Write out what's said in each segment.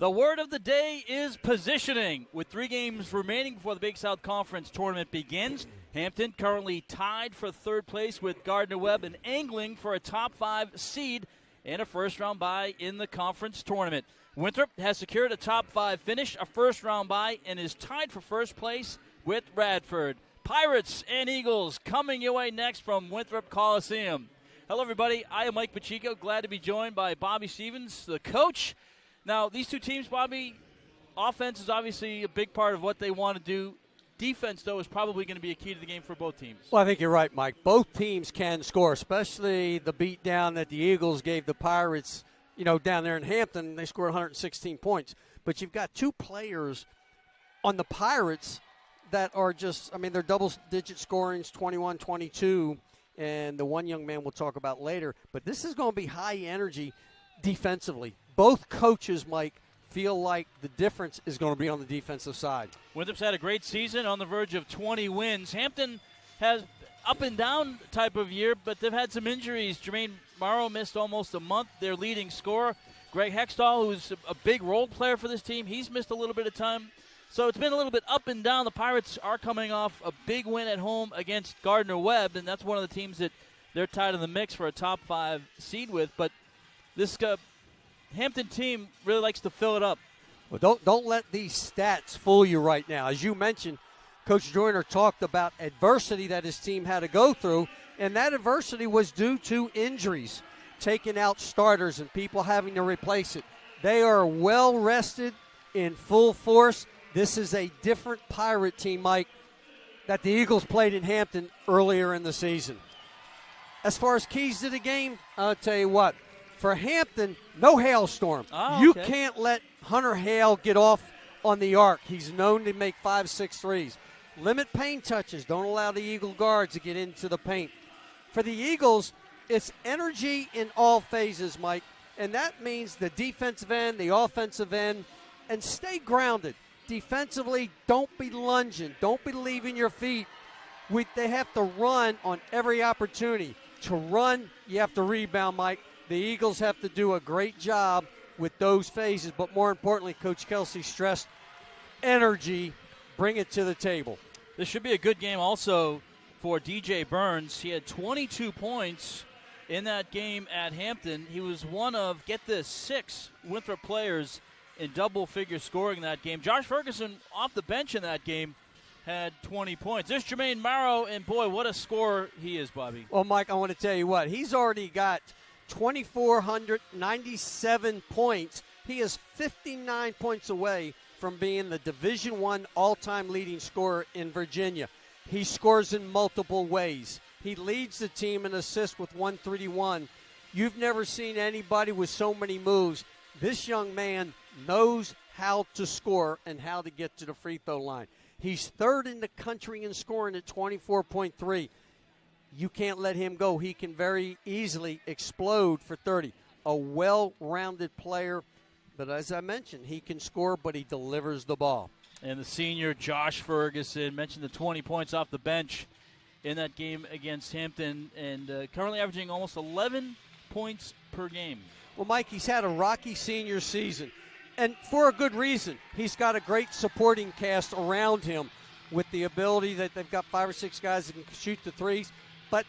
The word of the day is positioning. With 3 games remaining before the Big South Conference tournament begins, Hampton currently tied for 3rd place with Gardner-Webb and angling for a top 5 seed and a first-round bye in the conference tournament. Winthrop has secured a top 5 finish, a first-round bye, and is tied for first place with Radford. Pirates and Eagles coming your way next from Winthrop Coliseum. Hello, everybody. I am Mike Pacheco. Glad to be joined by Bobby Stevens, the coach. Now, these two teams, Bobby, offense is obviously a big part of what they want to do. Defense, though, is probably going to be a key to the game for both teams. Well, I think you're right, Mike. Both teams can score, especially the beatdown that the Eagles gave the Pirates, down there in Hampton. They scored 116 points. But you've got 2 players on the Pirates that are they're double-digit scorings, 21, 22, and the one young man we'll talk about later. But this is going to be high energy defensively. Both coaches, Mike, feel like the difference is going to be on the defensive side. Winthrop's had a great season on the verge of 20 wins. Hampton has up and down type of year, but they've had some injuries. Jermaine Morrow missed almost a month, their leading scorer. Greg Hextall, who's a big role player for this team, he's missed a little bit of time. So it's been a little bit up and down. The Pirates are coming off a big win at home against Gardner-Webb, and that's one of the teams that they're tied in the mix for a top 5 seed with. But this Hampton team really likes to fill it up. Well, don't let these stats fool you right now. As you mentioned, Coach Joyner talked about adversity that his team had to go through, and that adversity was due to injuries, taking out starters and people having to replace it. They are well rested, in full force. This is a different Pirate team, Mike, that the Eagles played in Hampton earlier in the season. As far as keys to the game, I'll tell you what. For Hampton, no hailstorm. You can't let Hunter Hale get off on the arc. He's known to make 5-6 threes. Limit paint touches. Don't allow the Eagle guards to get into the paint. For the Eagles, it's energy in all phases, Mike, and that means the defensive end, the offensive end, and stay grounded. Defensively, don't be lunging. Don't be leaving your feet. They have to run on every opportunity. To run, you have to rebound, Mike. The Eagles have to do a great job with those phases, but more importantly, Coach Kelsey stressed energy, bring it to the table. This should be a good game also for DJ Burns. He had 22 points in that game at Hampton. He was one of, get this, 6 Winthrop players in double-figure scoring that game. Josh Ferguson off the bench in that game had 20 points. There's Jermaine Morrow, and boy, what a scorer he is, Bobby. Well, Mike, I want to tell you what. He's already got 2,497 points. He is 59 points away from being the Division I all-time leading scorer in Virginia. He scores in multiple ways. He leads the team in assists with 131. You've never seen anybody with so many moves. This young man knows how to score and how to get to the free throw line. He's 3rd in the country in scoring at 24.3. You can't let him go. He can very easily explode for 30. A well-rounded player, but as I mentioned, he can score, but he delivers the ball. And the senior Josh Ferguson mentioned the 20 points off the bench in that game against Hampton, and currently averaging almost 11 points per game. Well, Mike, he's had a rocky senior season, and for a good reason. He's got a great supporting cast around him with the ability that they've got 5 or 6 guys that can shoot the threes. But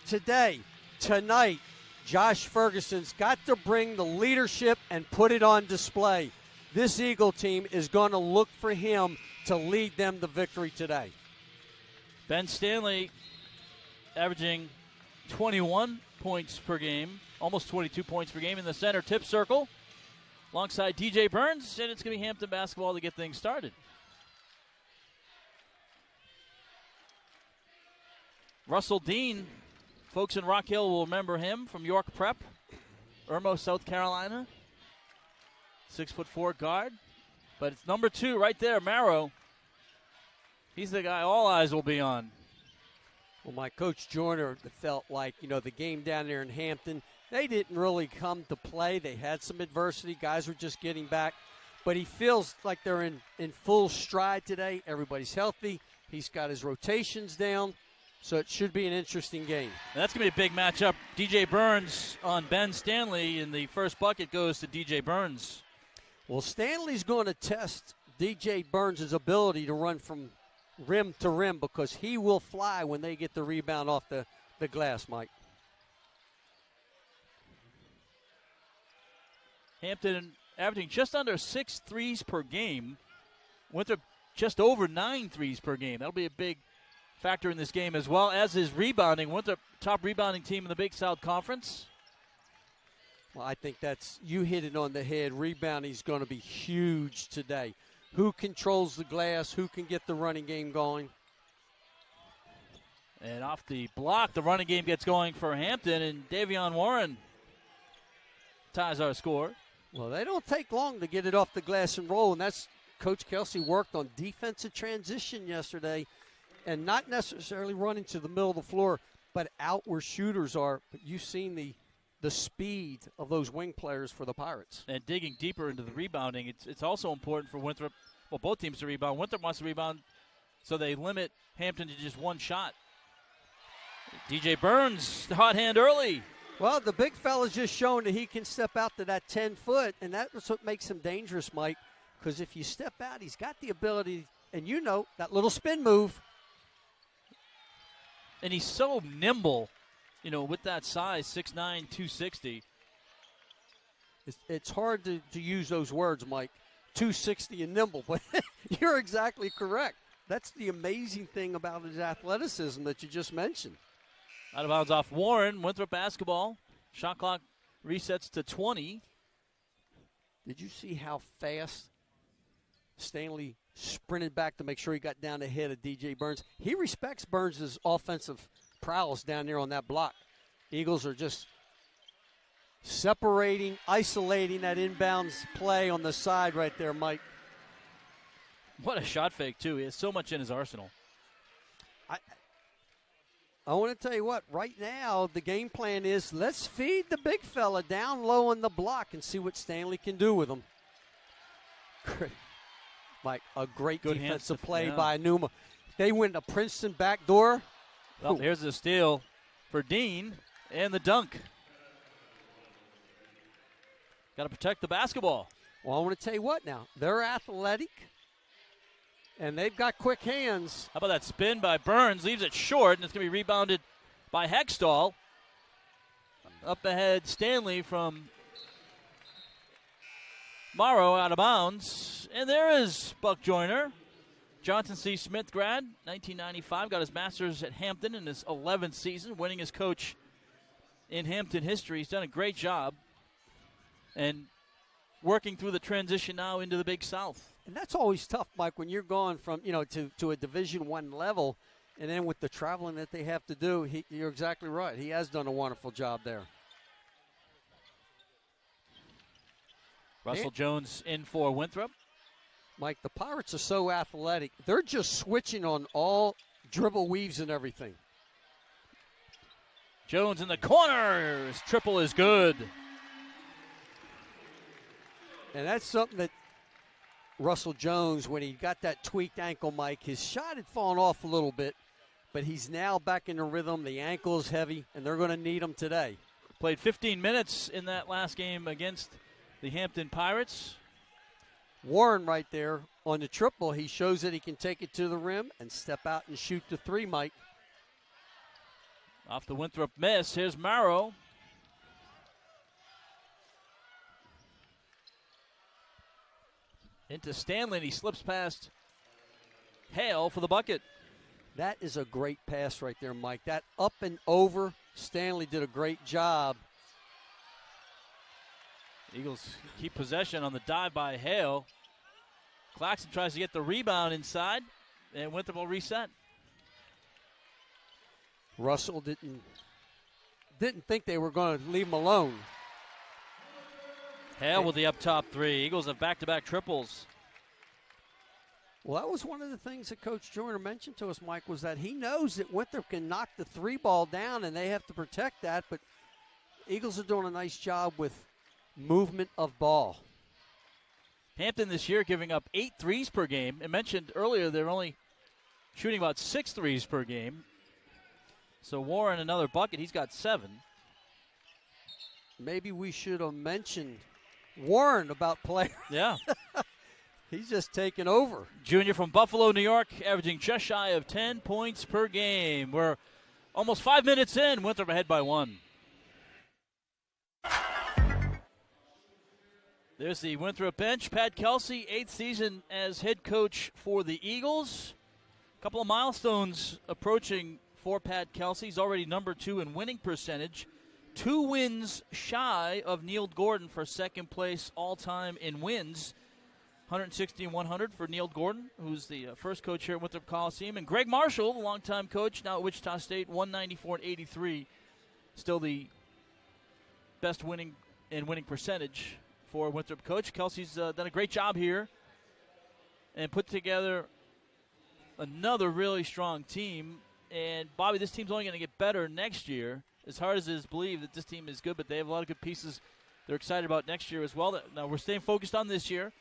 tonight, Josh Ferguson's got to bring the leadership and put it on display. This Eagle team is going to look for him to lead them to victory today. Ben Stanley averaging 21 points per game, almost 22 points per game in the center tip circle, alongside DJ Burns, and it's going to be Hampton basketball to get things started. Russell Dean, folks in Rock Hill will remember him from York Prep, Irmo, South Carolina. 6'4" guard. But it's number 2 right there, Morrow. He's the guy all eyes will be on. Well, my Coach Joyner felt like, the game down there in Hampton, they didn't really come to play. They had some adversity. Guys were just getting back. But he feels like they're in full stride today. Everybody's healthy. He's got his rotations down. So it should be an interesting game. And that's going to be a big matchup. DJ Burns on Ben Stanley, and the first bucket goes to DJ Burns. Well, Stanley's going to test DJ Burns' ability to run from rim to rim because he will fly when they get the rebound off the glass, Mike. Hampton averaging just under 6 threes per game. Winthrop just over 9 threes per game. That'll be a big factor in this game, as well as his rebounding. Winthrop, top rebounding team in the Big South Conference. Well, I think you hit it on the head. Rebounding is going to be huge today. Who controls the glass? Who can get the running game going? And off the block, the running game gets going for Hampton, and Davion Warren ties our score. Well, they don't take long to get it off the glass and roll, and that's Coach Kelsey worked on defensive transition yesterday and not necessarily running to the middle of the floor, but out where shooters are. But you've seen the speed of those wing players for the Pirates. And digging deeper into the rebounding, it's also important for Winthrop, well, both teams to rebound. Winthrop wants to rebound, so they limit Hampton to just one shot. DJ Burns, the hot hand early. Well, the big fella's just shown that he can step out to that 10-foot, and that's what makes him dangerous, Mike, because if you step out, he's got the ability, and you know, that little spin move. And he's so nimble. You know, with that size, 6'9", 260. It's hard to use those words, Mike, 260 and nimble, but you're exactly correct. That's the amazing thing about his athleticism that you just mentioned. Out of bounds off Warren, Winthrop basketball. Shot clock resets to 20. Did you see how fast Stanley sprinted back to make sure he got down ahead of DJ Burns? He respects Burns' offensive prowess down there on that block. Eagles are just separating, isolating that inbounds play on the side right there, Mike. What a shot fake, too. He has so much in his arsenal. I want to tell you what, right now the game plan is let's feed the big fella down low on the block and see what Stanley can do with him. Mike, a great Good defensive play by Numa. They went a Princeton backdoor. Well, here's the steal for Dean and the dunk. Got to protect the basketball. Well, I want to tell you what now. They're athletic, and they've got quick hands. How about that spin by Burns? Leaves it short, and it's going to be rebounded by Hextall. Up ahead, Stanley from Morrow out of bounds. And there is Buck Joyner. Johnson C. Smith grad, 1995, got his master's at Hampton in his 11th season, winning as coach in Hampton history. He's done a great job and working through the transition now into the Big South. And that's always tough, Mike, when you're going from, to a Division I level, and then with the traveling that they have to do, you're exactly right. He has done a wonderful job there. Russell Jones in for Winthrop. Mike, the Pirates are so athletic. They're just switching on all dribble weaves and everything. Jones in the corner. His triple is good. And that's something that Russell Jones, when he got that tweaked ankle, Mike, his shot had fallen off a little bit, but he's now back in the rhythm. The ankle is heavy, and they're going to need him today. Played 15 minutes in that last game against the Hampton Pirates. Warren right there on the triple. He shows that he can take it to the rim and step out and shoot the three, Mike. Off the Winthrop miss, here's Morrow. Into Stanley, and he slips past Hale for the bucket. That is a great pass right there, Mike. That up and over, Stanley did a great job. Eagles keep possession on the dive by Hale. Claxton tries to get the rebound inside, and Winthrop will reset. Russell didn't think they were going to leave him alone. Hale with the up top three. Eagles have back-to-back triples. Well, that was one of the things that Coach Joyner mentioned to us, Mike, was that he knows that Winthrop can knock the three ball down, and they have to protect that, but Eagles are doing a nice job with movement of ball. Hampton this year giving up 8 threes per game. I mentioned earlier they're only shooting about 6 threes per game. So Warren, another bucket. He's got 7. Maybe we should have mentioned Warren about players. Yeah. He's just taking over. Junior from Buffalo, New York, averaging just shy of 10 points per game. We're almost 5 minutes in. Winthrop ahead by 1. There's the Winthrop bench. Pat Kelsey, 8th season as head coach for the Eagles. A couple of milestones approaching for Pat Kelsey. He's already number 2 in winning percentage. 2 wins shy of Neil Gordon for second place all-time in wins. 160 and 100 for Neil Gordon, who's the first coach here at Winthrop Coliseum. And Greg Marshall, the longtime coach, now at Wichita State, 194 and 83. Still the best winning percentage for Winthrop coach. Kelsey's done a great job here and put together another really strong team. And, Bobby, this team's only going to get better next year. As hard as it is believed that this team is good, but they have a lot of good pieces they're excited about next year as well. Now, we're staying focused on this year.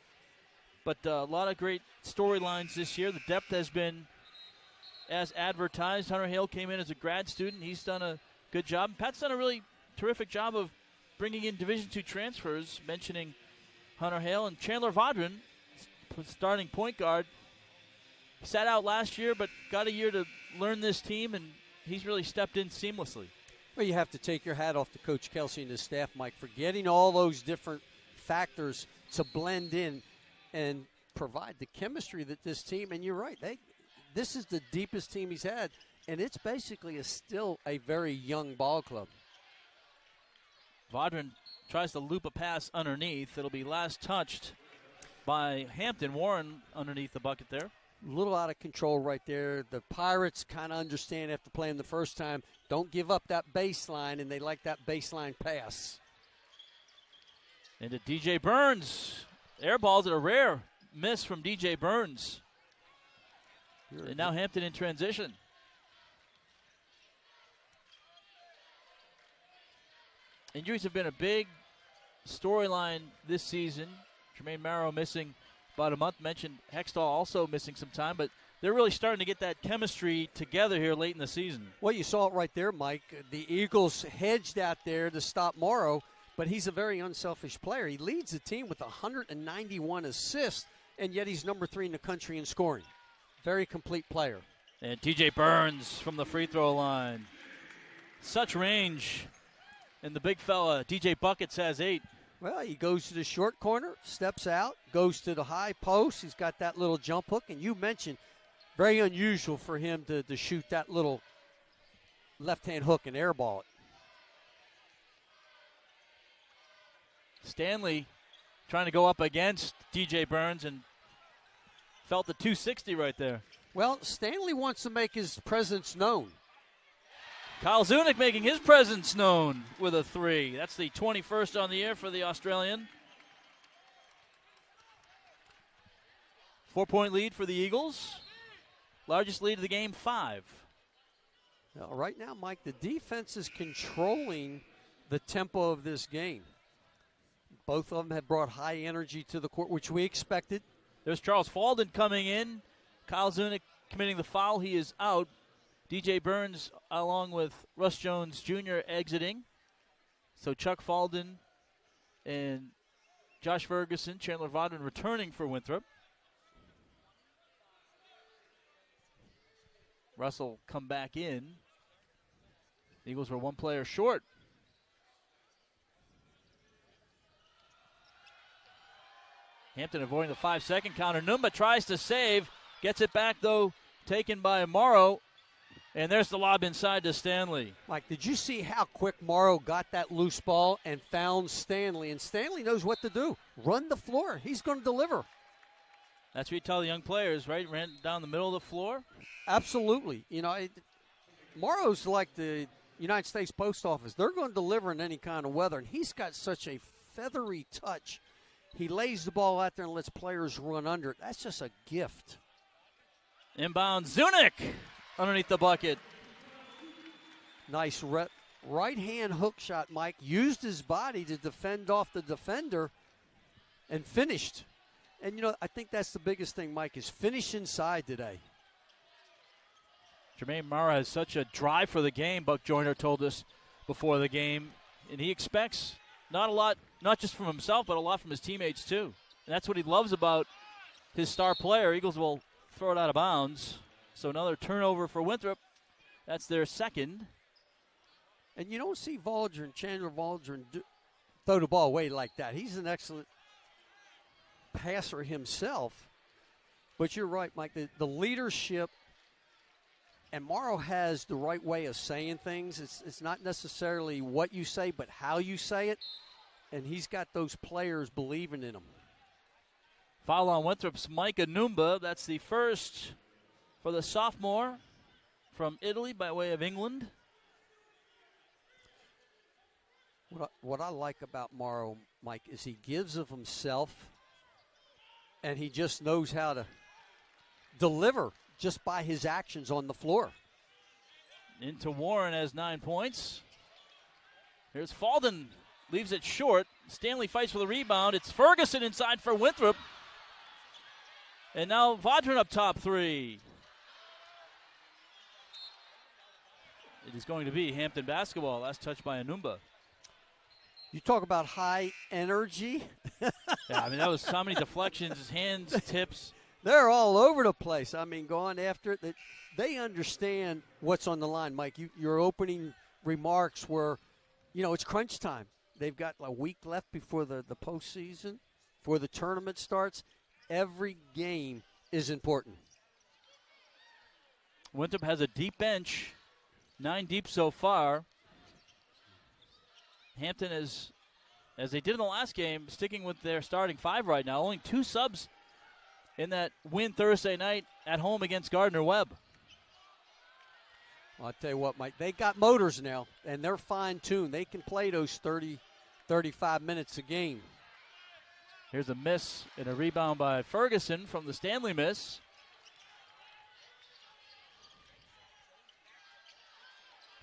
But a lot of great storylines this year. The depth has been as advertised. Hunter Hale came in as a grad student. He's done a good job. Pat's done a really terrific job of bringing in Division II transfers, mentioning Hunter Hale. And Chandler Vaudrin, starting point guard, sat out last year but got a year to learn this team, and he's really stepped in seamlessly. Well, you have to take your hat off to Coach Kelsey and his staff, Mike, for getting all those different factors to blend in and provide the chemistry that this team, and you're right, this is the deepest team he's had, and it's basically still a very young ball club. Vaudrin tries to loop a pass underneath. It'll be last touched by Hampton. Warren underneath the bucket there. A little out of control right there. The Pirates kind of understand after playing the first time, don't give up that baseline, and they like that baseline pass. Into DJ Burns. Air balls at a rare miss from DJ Burns. And now Hampton in transition. Injuries have been a big storyline this season. Jermaine Marrow missing about a month. Mentioned Hextall also missing some time, but they're really starting to get that chemistry together here late in the season. Well, you saw it right there, Mike. The Eagles hedged out there to stop Morrow, but he's a very unselfish player. He leads the team with 191 assists, and yet he's number 3 in the country in scoring. Very complete player. And TJ Burns from the free throw line. Such range. And the big fella, DJ Buckets, has 8. Well, he goes to the short corner, steps out, goes to the high post. He's got that little jump hook, and you mentioned very unusual for him to shoot that little left-hand hook and airball it. Stanley trying to go up against DJ Burns and felt the 260 right there. Well, Stanley wants to make his presence known. Kyle Zunick making his presence known with a 3. That's the 21st on the year for the Australian. 4-point lead for the Eagles. Largest lead of the game, 5. Now, right now, Mike, the defense is controlling the tempo of this game. Both of them have brought high energy to the court, which we expected. There's Charles Falden coming in. Kyle Zunick committing the foul. He is out. DJ Burns, along with Russ Jones Jr., exiting. So Chuck Falden and Josh Ferguson, Chandler Vaudrin returning for Winthrop. Russell come back in. The Eagles were 1 player short. Hampton avoiding the 5-second counter. Numba tries to save. Gets it back, though, taken by Morrow. And there's the lob inside to Stanley. Mike, did you see how quick Morrow got that loose ball and found Stanley? And Stanley knows what to do. Run the floor. He's going to deliver. That's what you tell the young players, right? Ran down the middle of the floor. Absolutely. You know, Morrow's like the United States Post Office. They're going to deliver in any kind of weather. And he's got such a feathery touch. He lays the ball out there and lets players run under it. That's just a gift. Inbound, Zunick underneath the bucket. Nice right-hand hook shot, Mike. Used his body to defend off the defender and finished. And, you know, I think that's the biggest thing, Mike, is finish inside today. Jermaine Mara has such a drive for the game, Buck Joyner told us before the game. And he expects not a lot not just from himself, but a lot from his teammates too. And that's what he loves about his star player. Eagles will throw it out of bounds. So another turnover for Winthrop. That's their second. And you don't see Chandler Waldron throw the ball away like that. He's an excellent passer himself. But you're right, Mike. The leadership, and Morrow has the right way of saying things. It's not necessarily what you say, but how you say it. And he's got those players believing in him. Foul on Winthrop's Mike Anumba. That's the first for the sophomore from Italy by way of England. What I like about Morrow, Mike, is he gives of himself, and he just knows how to deliver just by his actions on the floor. Into Warren has 9 points. Here's Falden. Leaves it short. Stanley fights for the rebound. It's Ferguson inside for Winthrop. And now Vaudrin up top 3. It is going to be Hampton basketball. Last touch by Anumba. You talk about high energy. Yeah, I mean, that was so many deflections, his hands, tips. They're all over the place. I mean, going after it. They understand what's on the line, Mike. Your opening remarks were, it's crunch time. They've got a week left before the postseason, before the tournament starts. Every game is important. Winthrop has a deep bench, 9 deep so far. Hampton is, as they did in the last game, sticking with their starting 5 right now. Only 2 subs in that win Thursday night at home against Gardner-Webb. Well, I'll tell you what, Mike, they got motors now, and they're fine-tuned. They can play those 30, 35 minutes a game. Here's a miss and a rebound by Ferguson from the Stanley miss.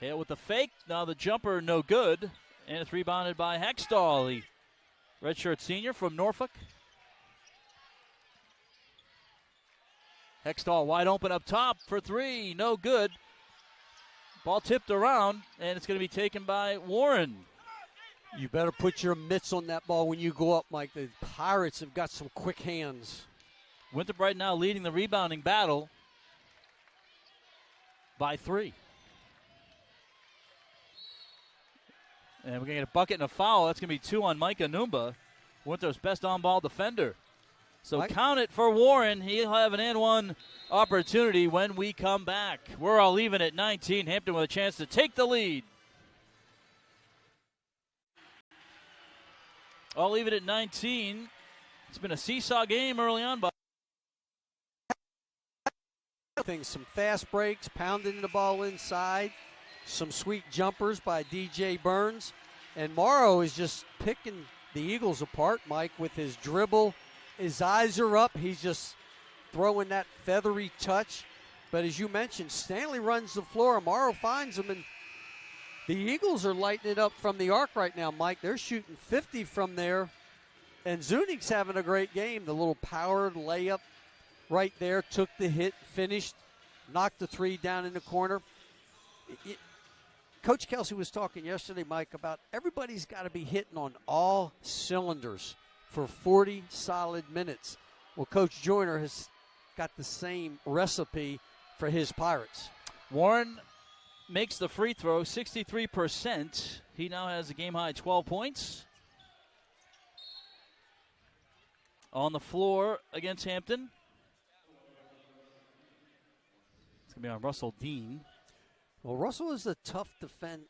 Hale with the fake. Now the jumper no good. And it's rebounded by Hextall, the redshirt senior from Norfolk. Hextall wide open up top for 3. No good. Ball tipped around, and it's going to be taken by Warren. You better put your mitts on that ball when you go up, Mike. The Pirates have got some quick hands. Winthrop right now leading the rebounding battle by 3. And we're going to get a bucket and a foul. That's going to be 2 on Mike Anumba, Winthrop's best on-ball defender. So Mike? Count it for Warren. He'll have an and-one opportunity when we come back. We're all even at 19. Hampton with a chance to take the lead. All even at 19. It's been a seesaw game early on. But some fast breaks, pounding the ball inside. Some sweet jumpers by DJ Burns. And Morrow is just picking the Eagles apart, Mike, with his dribble. His eyes are up. He's just throwing that feathery touch. But as you mentioned, Stanley runs the floor, and Morrow finds him. And the Eagles are lighting it up from the arc right now, Mike. They're shooting 50 from there. And Zunig's having a great game. The little powered layup right there, took the hit, finished, knocked the 3 down in the corner. Coach Kelsey was talking yesterday, Mike, about everybody's got to be hitting on all cylinders for 40 solid minutes. Well, Coach Joyner has got the same recipe for his Pirates. Warren makes the free throw, 63%. He now has a game-high 12 points. On the floor against Hampton. It's going to be on Russell Dean. Well, Russell is a tough defend.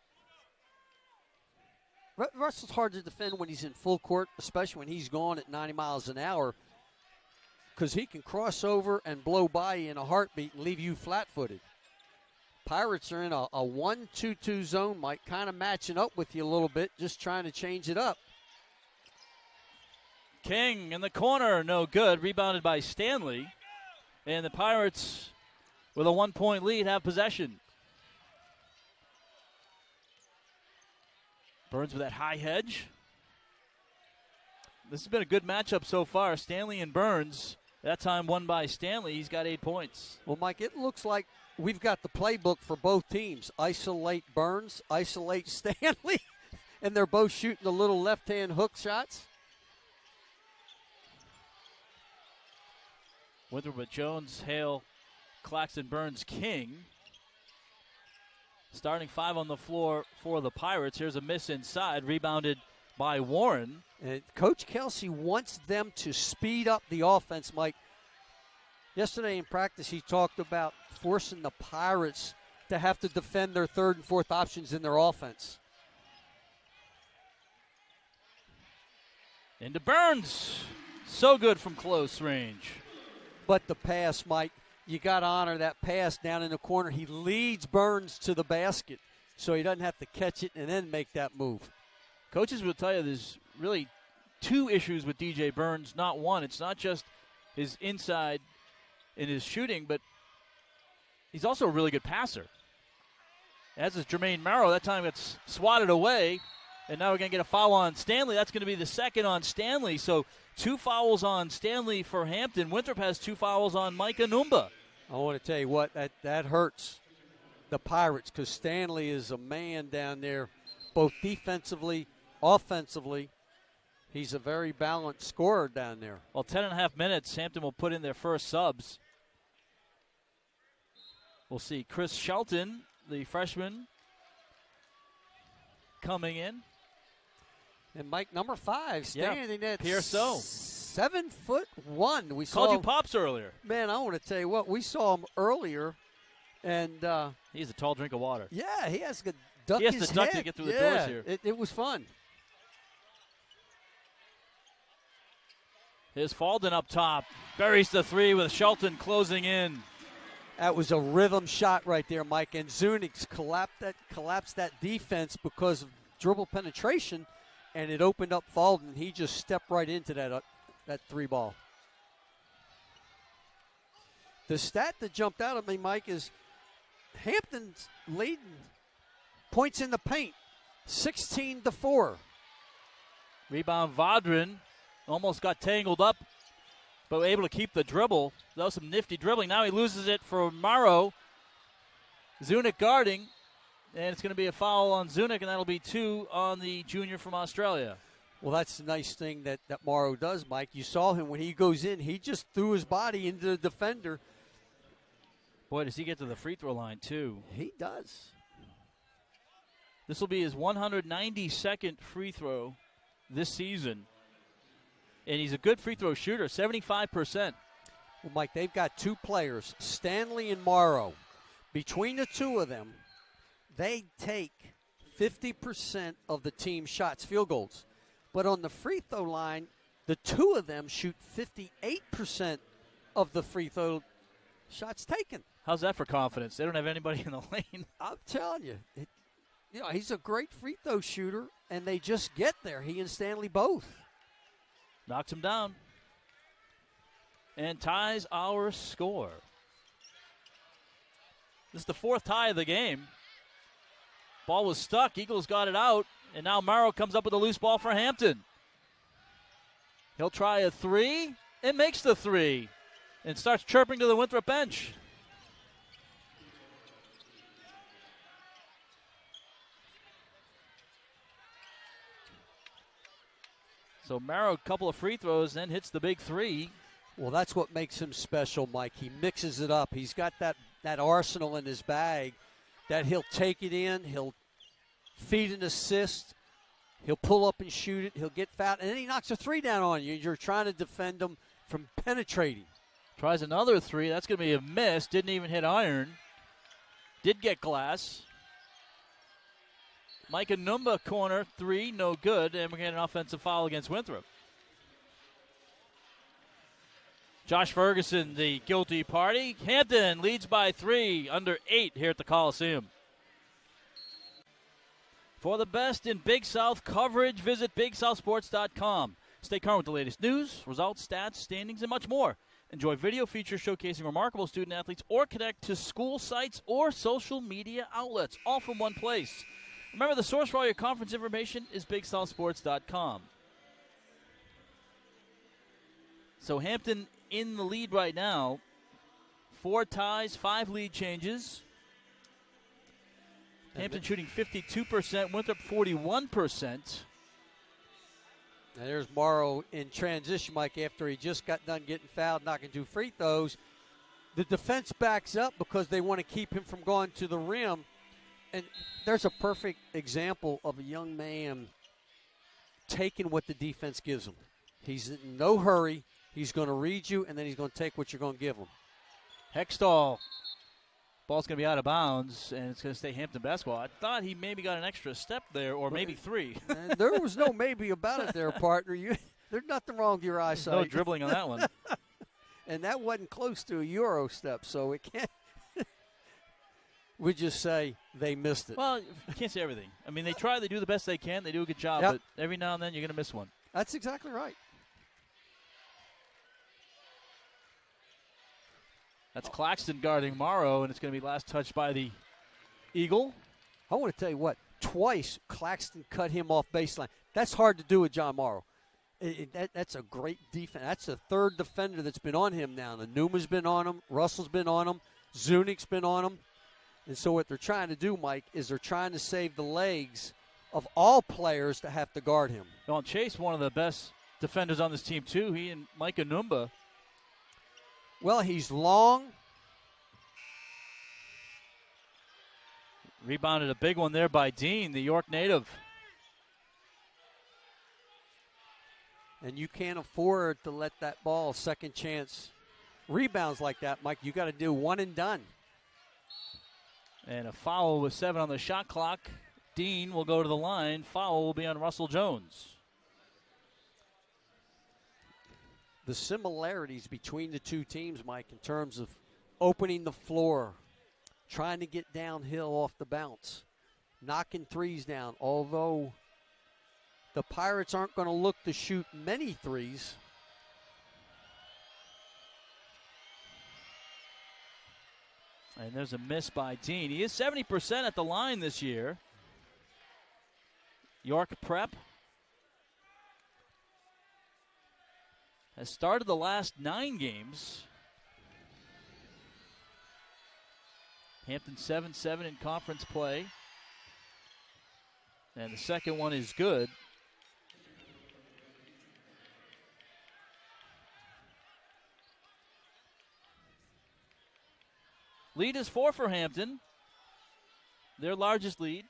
Russell's hard to defend when he's in full court, especially when he's going at 90 miles an hour, because he can cross over and blow by you in a heartbeat and leave you flat-footed. Pirates are in a 1-2-2 zone, Mike, kind of matching up with you a little bit, just trying to change it up. King in the corner, no good. Rebounded by Stanley. And the Pirates, with a 1-point lead, have possession. Burns with that high hedge. This has been a good matchup so far. Stanley and Burns. That time won by Stanley. He's got 8 points. Well, Mike, it looks like we've got the playbook for both teams. Isolate Burns, isolate Stanley, and they're both shooting the little left-hand hook shots. Winthrop with Jones, Hale, Claxton, Burns, King. Starting 5 on the floor for the Pirates. Here's a miss inside, rebounded by Warren. And Coach Kelsey wants them to speed up the offense, Mike. Yesterday in practice, he talked about forcing the Pirates to have to defend their third and fourth options in their offense. Into Burns. So good from close range. But the pass, Mike, you got to honor that pass down in the corner. He leads Burns to the basket, so he doesn't have to catch it and then make that move. Coaches will tell you there's really 2 issues with DJ Burns, not one. It's not just his inside in his shooting, but he's also a really good passer. As is Jermaine Morrow. That time gets swatted away, and now we're going to get a foul on Stanley. That's going to be the second on Stanley. So 2 fouls on Stanley for Hampton. Winthrop has 2 fouls on Mike Anumba. I want to tell you what, that hurts the Pirates because Stanley is a man down there, both defensively, offensively. He's a very balanced scorer down there. Well, 10.5 minutes, Hampton will put in their first subs. We'll see Chris Shelton, the freshman, coming in. And Mike, number 5, standing at Pierceau. 7'1". We Called saw you Pops earlier. Man, I want to tell you what, we saw him earlier, and he's a tall drink of water. Yeah, he has to duck He has his to duck head. to get through the doors here. It was fun. Here's Falden up top. Buries the 3 with Shelton closing in. That was a rhythm shot right there, Mike. And Zunich's collapsed that defense because of dribble penetration, and it opened up Falden. He just stepped right into that 3 ball. The stat that jumped out at me, Mike, is Hampton's leading points in the paint, 16-4. Rebound Vaudrin. Almost got tangled up, but able to keep the dribble. That was some nifty dribbling. Now he loses it for Morrow. Zunic guarding, and it's going to be a foul on Zunic, and that'll be 2 on the junior from Australia. Well, that's the nice thing that Morrow does, Mike. You saw him when he goes in. He just threw his body into the defender. Boy, does he get to the free throw line, too. He does. This will be his 192nd free throw this season. And he's a good free throw shooter, 75%. Well, Mike, they've got 2 players, Stanley and Morrow. Between the 2 of them, they take 50% of the team's shots, field goals. But on the free throw line, the 2 of them shoot 58% of the free throw shots taken. How's that for confidence? They don't have anybody in the lane. I'm telling you, he's a great free throw shooter, and they just get there, he and Stanley both. Knocks him down and ties our score. This is the 4th tie of the game. Ball was stuck. Eagles got it out, and now Morrow comes up with a loose ball for Hampton. He'll try a 3 and makes the 3 and starts chirping to the Winthrop bench. So Morrow, a couple of free throws, then hits the big 3. Well, that's what makes him special, Mike. He mixes it up. He's got that arsenal in his bag that he'll take it in, he'll feed an assist, he'll pull up and shoot it, he'll get fouled, and then he knocks a 3 down on you. You're trying to defend him from penetrating. Tries another 3. That's going to be a miss. Didn't even hit iron. Did get glass. Mike Anumba corner 3, no good, and we're getting an offensive foul against Winthrop. Josh Ferguson, the guilty party. Hampton leads by 3, under 8 here at the Coliseum. For the best in Big South coverage, visit BigSouthSports.com. Stay current with the latest news, results, stats, standings, and much more. Enjoy video features showcasing remarkable student athletes or connect to school sites or social media outlets, all from one place. Remember, the source for all your conference information is BigSouthSports.com. So Hampton in the lead right now. 4 ties, 5 lead changes. Hampton shooting 52%, Winthrop 41%. And there's Morrow in transition, Mike, after he just got done getting fouled, knocking 2 free throws. The defense backs up because they want to keep him from going to the rim. And there's a perfect example of a young man taking what the defense gives him. He's in no hurry. He's going to read you, and then he's going to take what you're going to give him. Hextall. Ball's going to be out of bounds, and it's going to stay Hampton basketball. I thought he maybe got an extra step there, or maybe 3. And there was no maybe about it there, partner. There's nothing wrong with your eyesight. No dribbling on that one. And that wasn't close to a Euro step, so it can't. We just say they missed it. Well, you can't say everything. I mean, they try, they do the best they can, they do a good job, Yep. but every now and then you're going to miss one. That's exactly right. That's Claxton guarding Morrow, and it's going to be last touched by the Eagle. I want to tell you what, twice Claxton cut him off baseline. That's hard to do with John Morrow. That's a great defense. That's the third defender that's been on him now. The Numa's been on him. Russell's been on him. Zunich's been on him. And so what they're trying to do, Mike, is they're trying to save the legs of all players to have to guard him. Well, Chase, one of the best defenders on this team, too. He and Mike Enumba. Well, he's long. Rebounded a big one there by Dean, the York native. And you can't afford to let that ball, second chance rebounds like that, Mike. You got to do one and done. And a foul with 7 on the shot clock. Dean will go to the line. Foul will be on Russell Jones. The similarities between the two teams, Mike, in terms of opening the floor, trying to get downhill off the bounce, knocking threes down, although the Pirates aren't going to look to shoot many threes. And there's a miss by Dean. He is 70% at the line this year. York Prep has started the last 9 games. Hampton 7-7 in conference play. And the second one is good. Lead is 4 for Hampton. Their largest lead.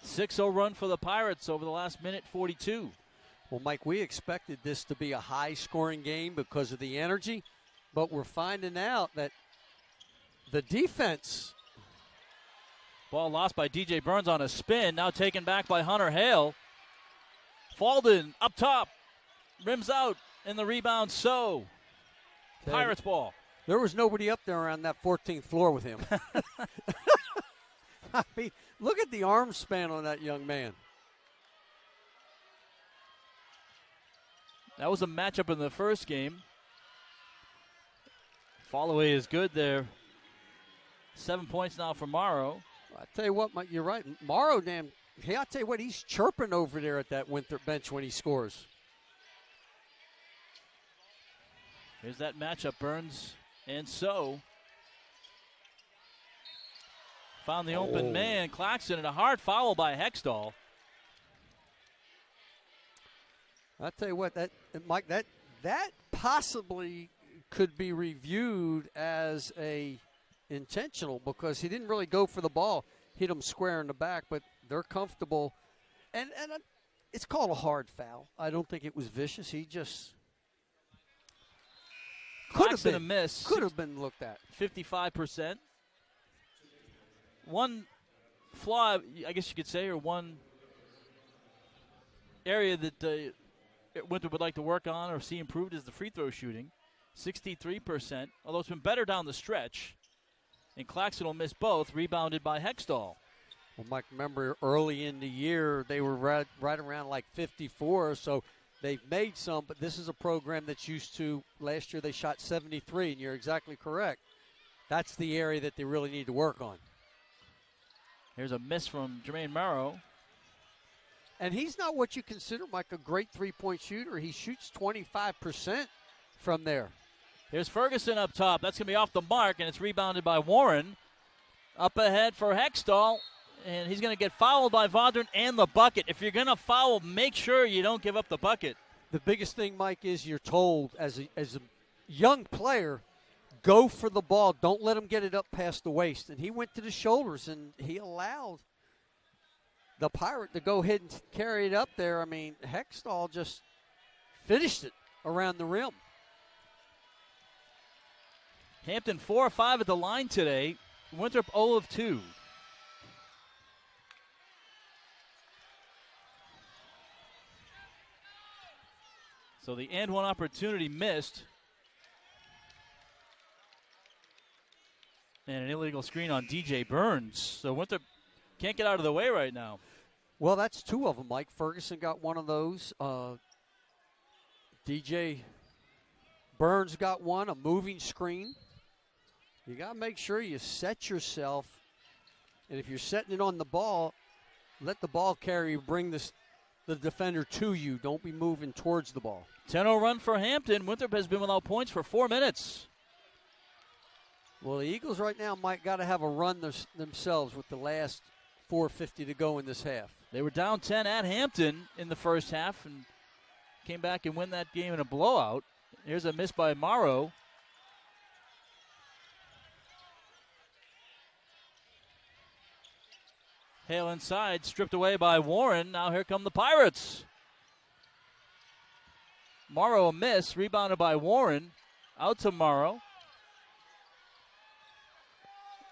.6-0 run for the Pirates over the last minute 42. Well, Mike, we expected this to be a high-scoring game because of the energy, but we're finding out that the defense. Ball lost by DJ Burns on a spin, now taken back by Hunter Hale. Falden up top, rims out, and the rebound so. Pirates ball. There was nobody up there around that 14th floor with him. I mean, look at the arm span on that young man. That was a matchup in the first game. Follow-away is good there. 7 points now for Morrow. I tell you what, Mike, you're right. Morrow, hey, I tell you what, he's chirping over there at that Winthrop bench when he scores. Here's that matchup, Burns and So. Found the open man, Claxton, and a hard foul by Hextall. I tell you what, Mike, that possibly could be reviewed as a intentional because he didn't really go for the ball, hit him square in the back, but they're comfortable, and it's called a hard foul. I don't think it was vicious. He just could have been a miss. Could have been looked at. 55%. One flaw, I guess you could say, or one area that Winthrop would like to work on or see improved is the free throw shooting. 63%, although it's been better down the stretch. And Claxton will miss both, rebounded by Hextall. Well, Mike, remember early in the year they were right around like 54, so they've made some, but this is a program that's used to, last year they shot 73, and you're exactly correct. That's the area that they really need to work on. Here's a miss from Jermaine Morrow. And he's not what you consider, Mike, a great three-point shooter. He shoots 25% from there. Here's Ferguson up top. That's going to be off the mark, and it's rebounded by Warren. Up ahead for Hextall, and he's going to get fouled by Vaudrin and the bucket. If you're going to foul, make sure you don't give up the bucket. The biggest thing, Mike, is you're told as a young player, go for the ball. Don't let him get it up past the waist. And he went to the shoulders, and he allowed the Pirate to go ahead and carry it up there. I mean, Hextall just finished it around the rim. Hampton 4 of 5 at the line today. Winthrop 0 of 2. So the and one opportunity missed. And an illegal screen on DJ Burns. So Winthrop can't get out of the way right now. Well, that's two of them, Mike. Ferguson got one of those. DJ Burns got one, a moving screen. You got to make sure you set yourself. And if you're setting it on the ball, let the ball carrier bring the defender to you. Don't be moving towards the ball. 10-0 run for Hampton. Winthrop has been without points for 4 minutes. Well, the Eagles right now might got to have a run themselves with the last 4:50 to go in this half. They were down 10 at Hampton in the first half and came back and win that game in a blowout. Here's a miss by Morrow. Hale inside, stripped away by Warren. Now here come the Pirates. Morrow a miss, rebounded by Warren. Out to Morrow.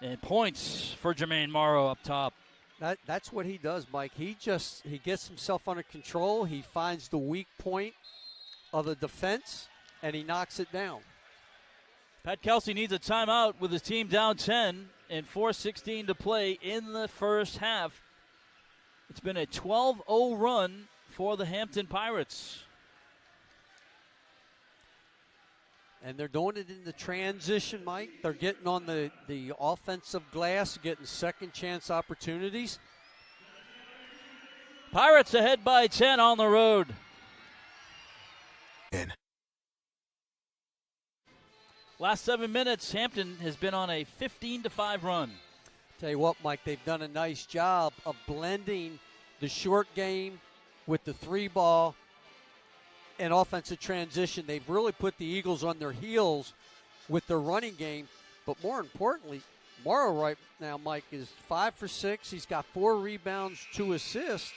And points for Jermaine Morrow up top. That's what he does, Mike. He gets himself under control. He finds the weak point of the defense, and he knocks it down. Pat Kelsey needs a timeout with his team down 10 and 4:16 to play in the first half. It's been a 12-0 run for the Hampton Pirates. And they're doing it in the transition, Mike. They're getting on the offensive glass, getting second chance opportunities. Pirates ahead by 10 on the road. Last 7 minutes, Hampton has been on a 15-5 run. Tell you what, Mike, they've done a nice job of blending the short game with the three ball and offensive transition. They've really put the Eagles on their heels with their running game. But more importantly, Morrow right now, Mike, is 5 for 6. He's got 4 rebounds, 2 assists.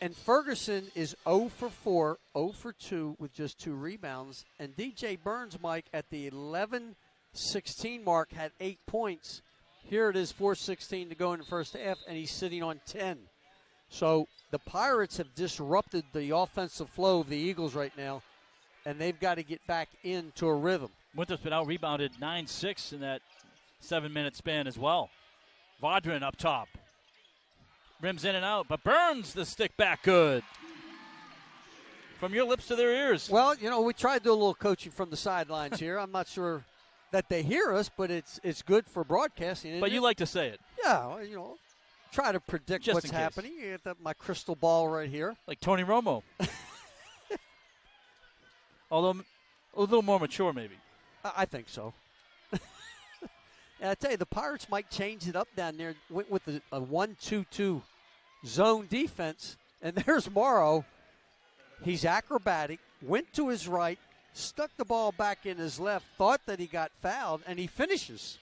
And Ferguson is 0 for 4, 0 for 2 with just 2 rebounds. And DJ Burns, Mike, at the 11-16 mark had 8 points. Here it is, 4:16 to go in the first half, and he's sitting on 10. So the Pirates have disrupted the offensive flow of the Eagles right now, and they've got to get back into a rhythm. Winthrop's been out-rebounded 9-6 in that 7-minute span as well. Vaudrin up top. Rims in and out, but Burns the stick back good. From your lips to their ears. Well, you know, we tried to do a little coaching from the sidelines here. I'm not sure that they hear us, but it's good for broadcasting. But you like to say it. Yeah, well, you know, try to predict Just what's happening. You get my crystal ball right here. Like Tony Romo. Although a little more mature maybe. I think so. And I tell you, the Pirates might change it up down there. Went with a 1-2-2 zone defense. And there's Morrow. He's acrobatic, went to his right, stuck the ball back in his left, thought that he got fouled, and he finishes.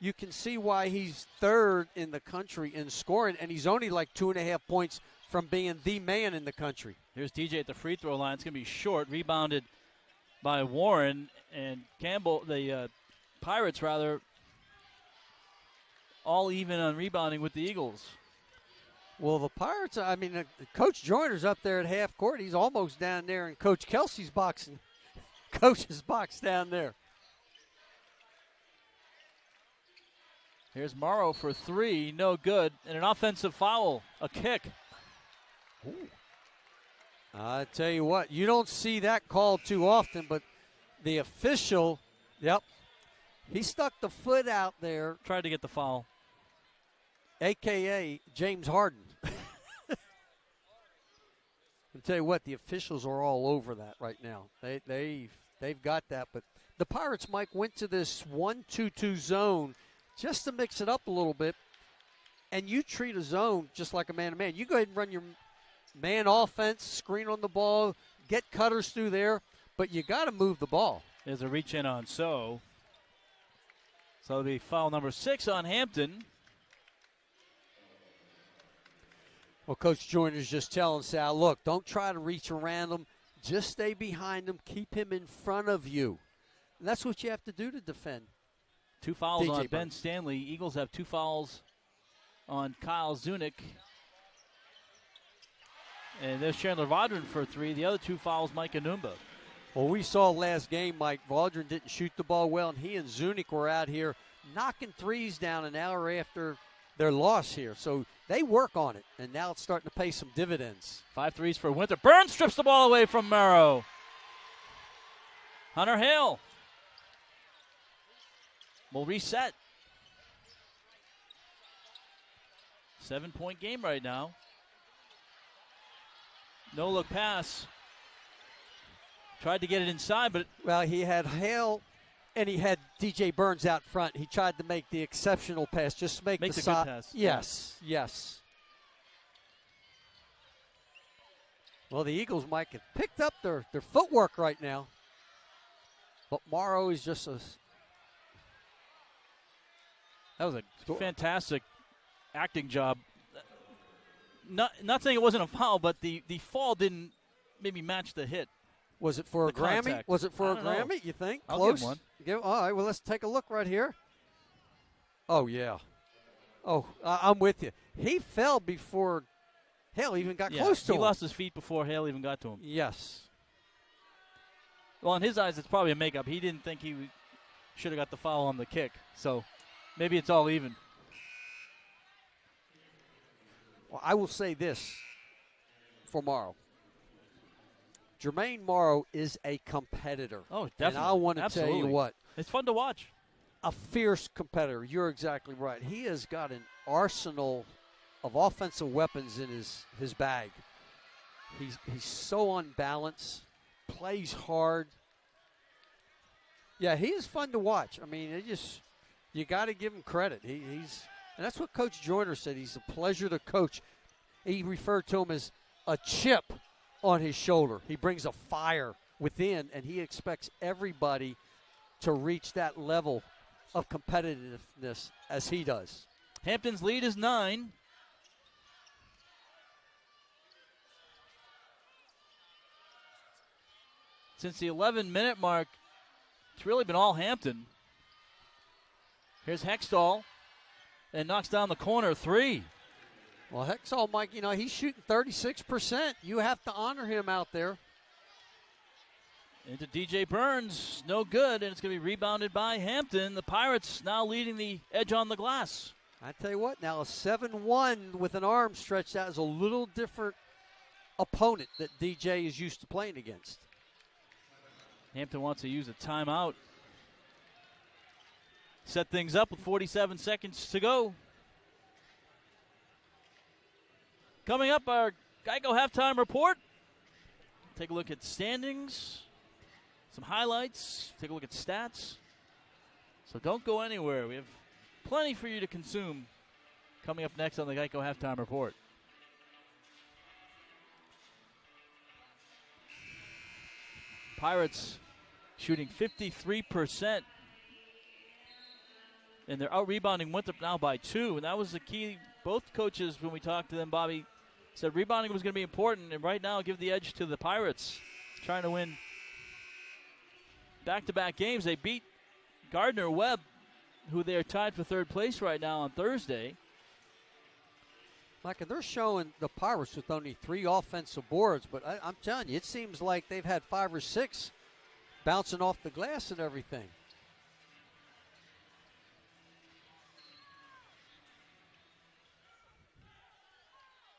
You can see why he's third in the country in scoring, and he's only like 2.5 points from being the man in the country. Here's DJ at the free throw line. It's going to be short, rebounded by Warren, and Campbell, the Pirates rather, all even on rebounding with the Eagles. Well, the Pirates, I mean, Coach Joyner's up there at half court. He's almost down there in Coach Kelsey's box and Coach's box down there. Here's Morrow for 3, no good, and an offensive foul, a kick. Ooh. I tell you what, you don't see that called too often, but the official, yep, he stuck the foot out there. Tried to get the foul. A.K.A. James Harden. I'll tell you what, the officials are all over that right now. They've got that. But the Pirates, Mike, went to this 1-2-2 zone just to mix it up a little bit. And you treat a zone just like a man-to-man. You go ahead and run your man offense, screen on the ball, get cutters through there, but you got to move the ball. There's a reach in on So it'll be foul number 6 on Hampton. Well, Coach Joyner's just telling Sal, look, don't try to reach around him. Just stay behind him. Keep him in front of you. And that's what you have to do to defend. 2 fouls DJ on Ben Burns. Stanley. Eagles have 2 fouls on Kyle Zunick. And there's Chandler Vaudrin for 3. The other 2 fouls, Mike Anumba. Well, we saw last game, Mike, Vaudrin didn't shoot the ball well, and he and Zunick were out here knocking threes down an hour after their loss here. So they work on it, and now it's starting to pay some dividends. 5 threes for Winthrop. Burns strips the ball away from Morrow. Hunter Hale will reset. 7-point game right now. No look pass. Tried to get it inside, but Well, he had Hale and he had DJ Burns out front. He tried to make the exceptional pass, just make Makes the a side. good pass. Yes, yes. Well, the Eagles, Mike, have picked up their footwork right now. But Morrow is just a that was a fantastic acting job. Not saying it wasn't a foul, but the fall didn't maybe match the hit. Was it for a The Grammy? contact. Was it for I a don't know. Grammy, you think? I'll Close? give one. All right, well, let's take a look right here. Oh, yeah. Oh, I'm with you. He fell before Hale even got close to he him. lost his feet before Hale even got to him. Yes. Well, in his eyes, it's probably a makeup. He didn't think he should have got the foul on the kick. So maybe it's all even. Well, I will say this for Morrow. Jermaine Morrow is a competitor. Oh, definitely. And I want to tell you what, It's fun to watch. a fierce competitor. You're exactly right. He has got an arsenal of offensive weapons in his bag. He's so on balance, plays hard. Yeah, he is fun to watch. I mean, you got to give him credit. He's and that's what Coach Joyner said. He's a pleasure to coach. He referred to him as a chip on his shoulder. He brings a fire within, and he expects everybody to reach that level of competitiveness as he does. Hampton's lead is 9. Since the 11-minute mark, it's really been all Hampton. Here's Hextall, and knocks down the corner 3. Well, Hexall, Mike, he's shooting 36%. You have to honor him out there. Into DJ Burns, no good, and it's going to be rebounded by Hampton. The Pirates now leading the edge on the glass. I tell you what, now a 7-1 with an arm stretched out is a little different opponent that DJ is used to playing against. Hampton wants to use a timeout. Set things up with 47 seconds to go. Coming up, our Geico halftime report. Take a look at standings, some highlights, take a look at stats. So don't go anywhere. We have plenty for you to consume coming up next on the Geico halftime report. Pirates shooting 53%. And they're out-rebounding Winthrop now by 2. And that was the key. Both coaches, when we talked to them, Bobby, said rebounding was going to be important. And right now, give the edge to the Pirates. Trying to win back-to-back games. They beat Gardner-Webb, who they are tied for third place right now on Thursday. Like, they're showing the Pirates with only 3 offensive boards. But I'm telling you, it seems like they've had 5 or 6 bouncing off the glass and everything.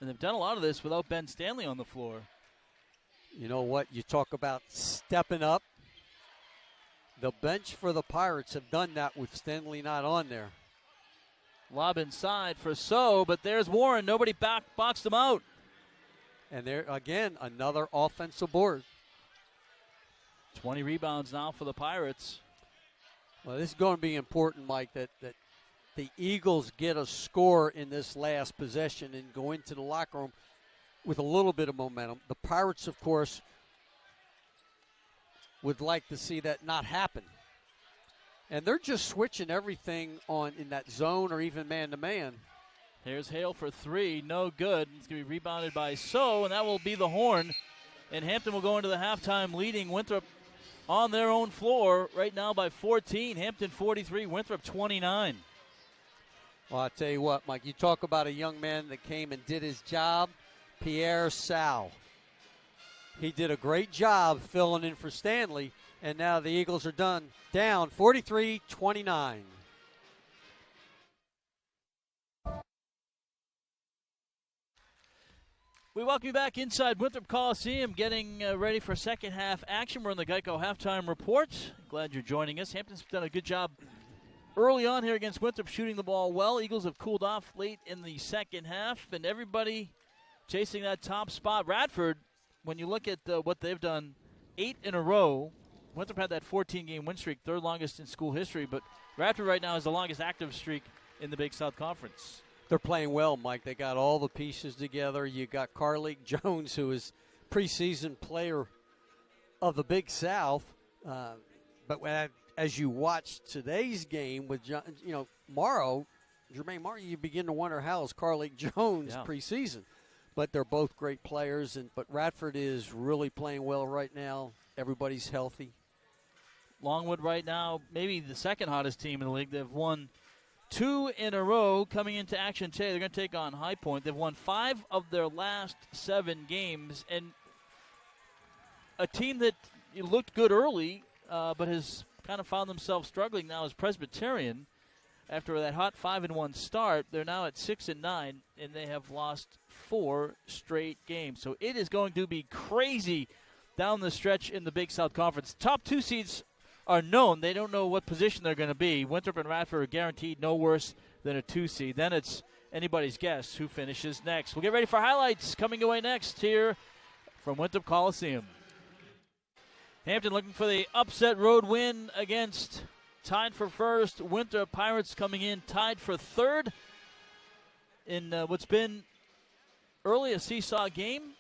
And they've done a lot of this without Ben Stanley on the floor. You know what? You talk about stepping up. The bench for the Pirates have done that with Stanley not on there. Lob inside for So, but there's Warren. Nobody boxed him out. And there, again, another offensive board. 20 rebounds now for the Pirates. Well, this is going to be important, Mike, that the Eagles get a score in this last possession and go into the locker room with a little bit of momentum. The Pirates, of course, would like to see that not happen. And they're just switching everything on in that zone or even man-to-man. Here's Hale for three. No good. It's going to be rebounded by So, and that will be the horn. And Hampton will go into the halftime leading Winthrop on their own floor right now by 14. Hampton 43, Winthrop 29. Well, I'll tell you what, Mike, you talk about a young man that came and did his job, Pierre Sal. He did a great job filling in for Stanley, and now the Eagles are down 43-29. We welcome you back inside Winthrop Coliseum, getting ready for second half action. We're in the Geico Halftime Report. Glad you're joining us. Hampton's done a good job early on here against Winthrop, shooting the ball well. Eagles have cooled off late in the second half, and everybody chasing that top spot. Radford, when you look at what they've done, 8 in a row. Winthrop had that 14-game win streak, third longest in school history, but Radford right now has the longest active streak in the Big South Conference. They're playing well, Mike. They got all the pieces together. You got Carleek Jones, who is preseason player of the Big South. But as you watch today's game with, Jermaine Morrow, you begin to wonder how is Carleek Jones preseason. But they're both great players. But Radford is really playing well right now. Everybody's healthy. Longwood right now, maybe the second hottest team in the league. They've won 2 in a row coming into action today. They're going to take on High Point. They've won 5 of their last 7 games. And a team that looked good early but has kind of found themselves struggling now is Presbyterian. After that hot 5-1 start, they're now at 6-9, and they have lost 4 straight games. So it is going to be crazy down the stretch in the Big South Conference. Top 2 seeds are known. They don't know what position they're going to be. Winthrop and Radford are guaranteed no worse than a 2 seed. Then it's anybody's guess who finishes next. We'll get ready for highlights coming away next here from Winthrop Coliseum. Hampton looking for the upset road win against tied for first Winthrop Pirates, coming in tied for third in what's been early a seesaw game.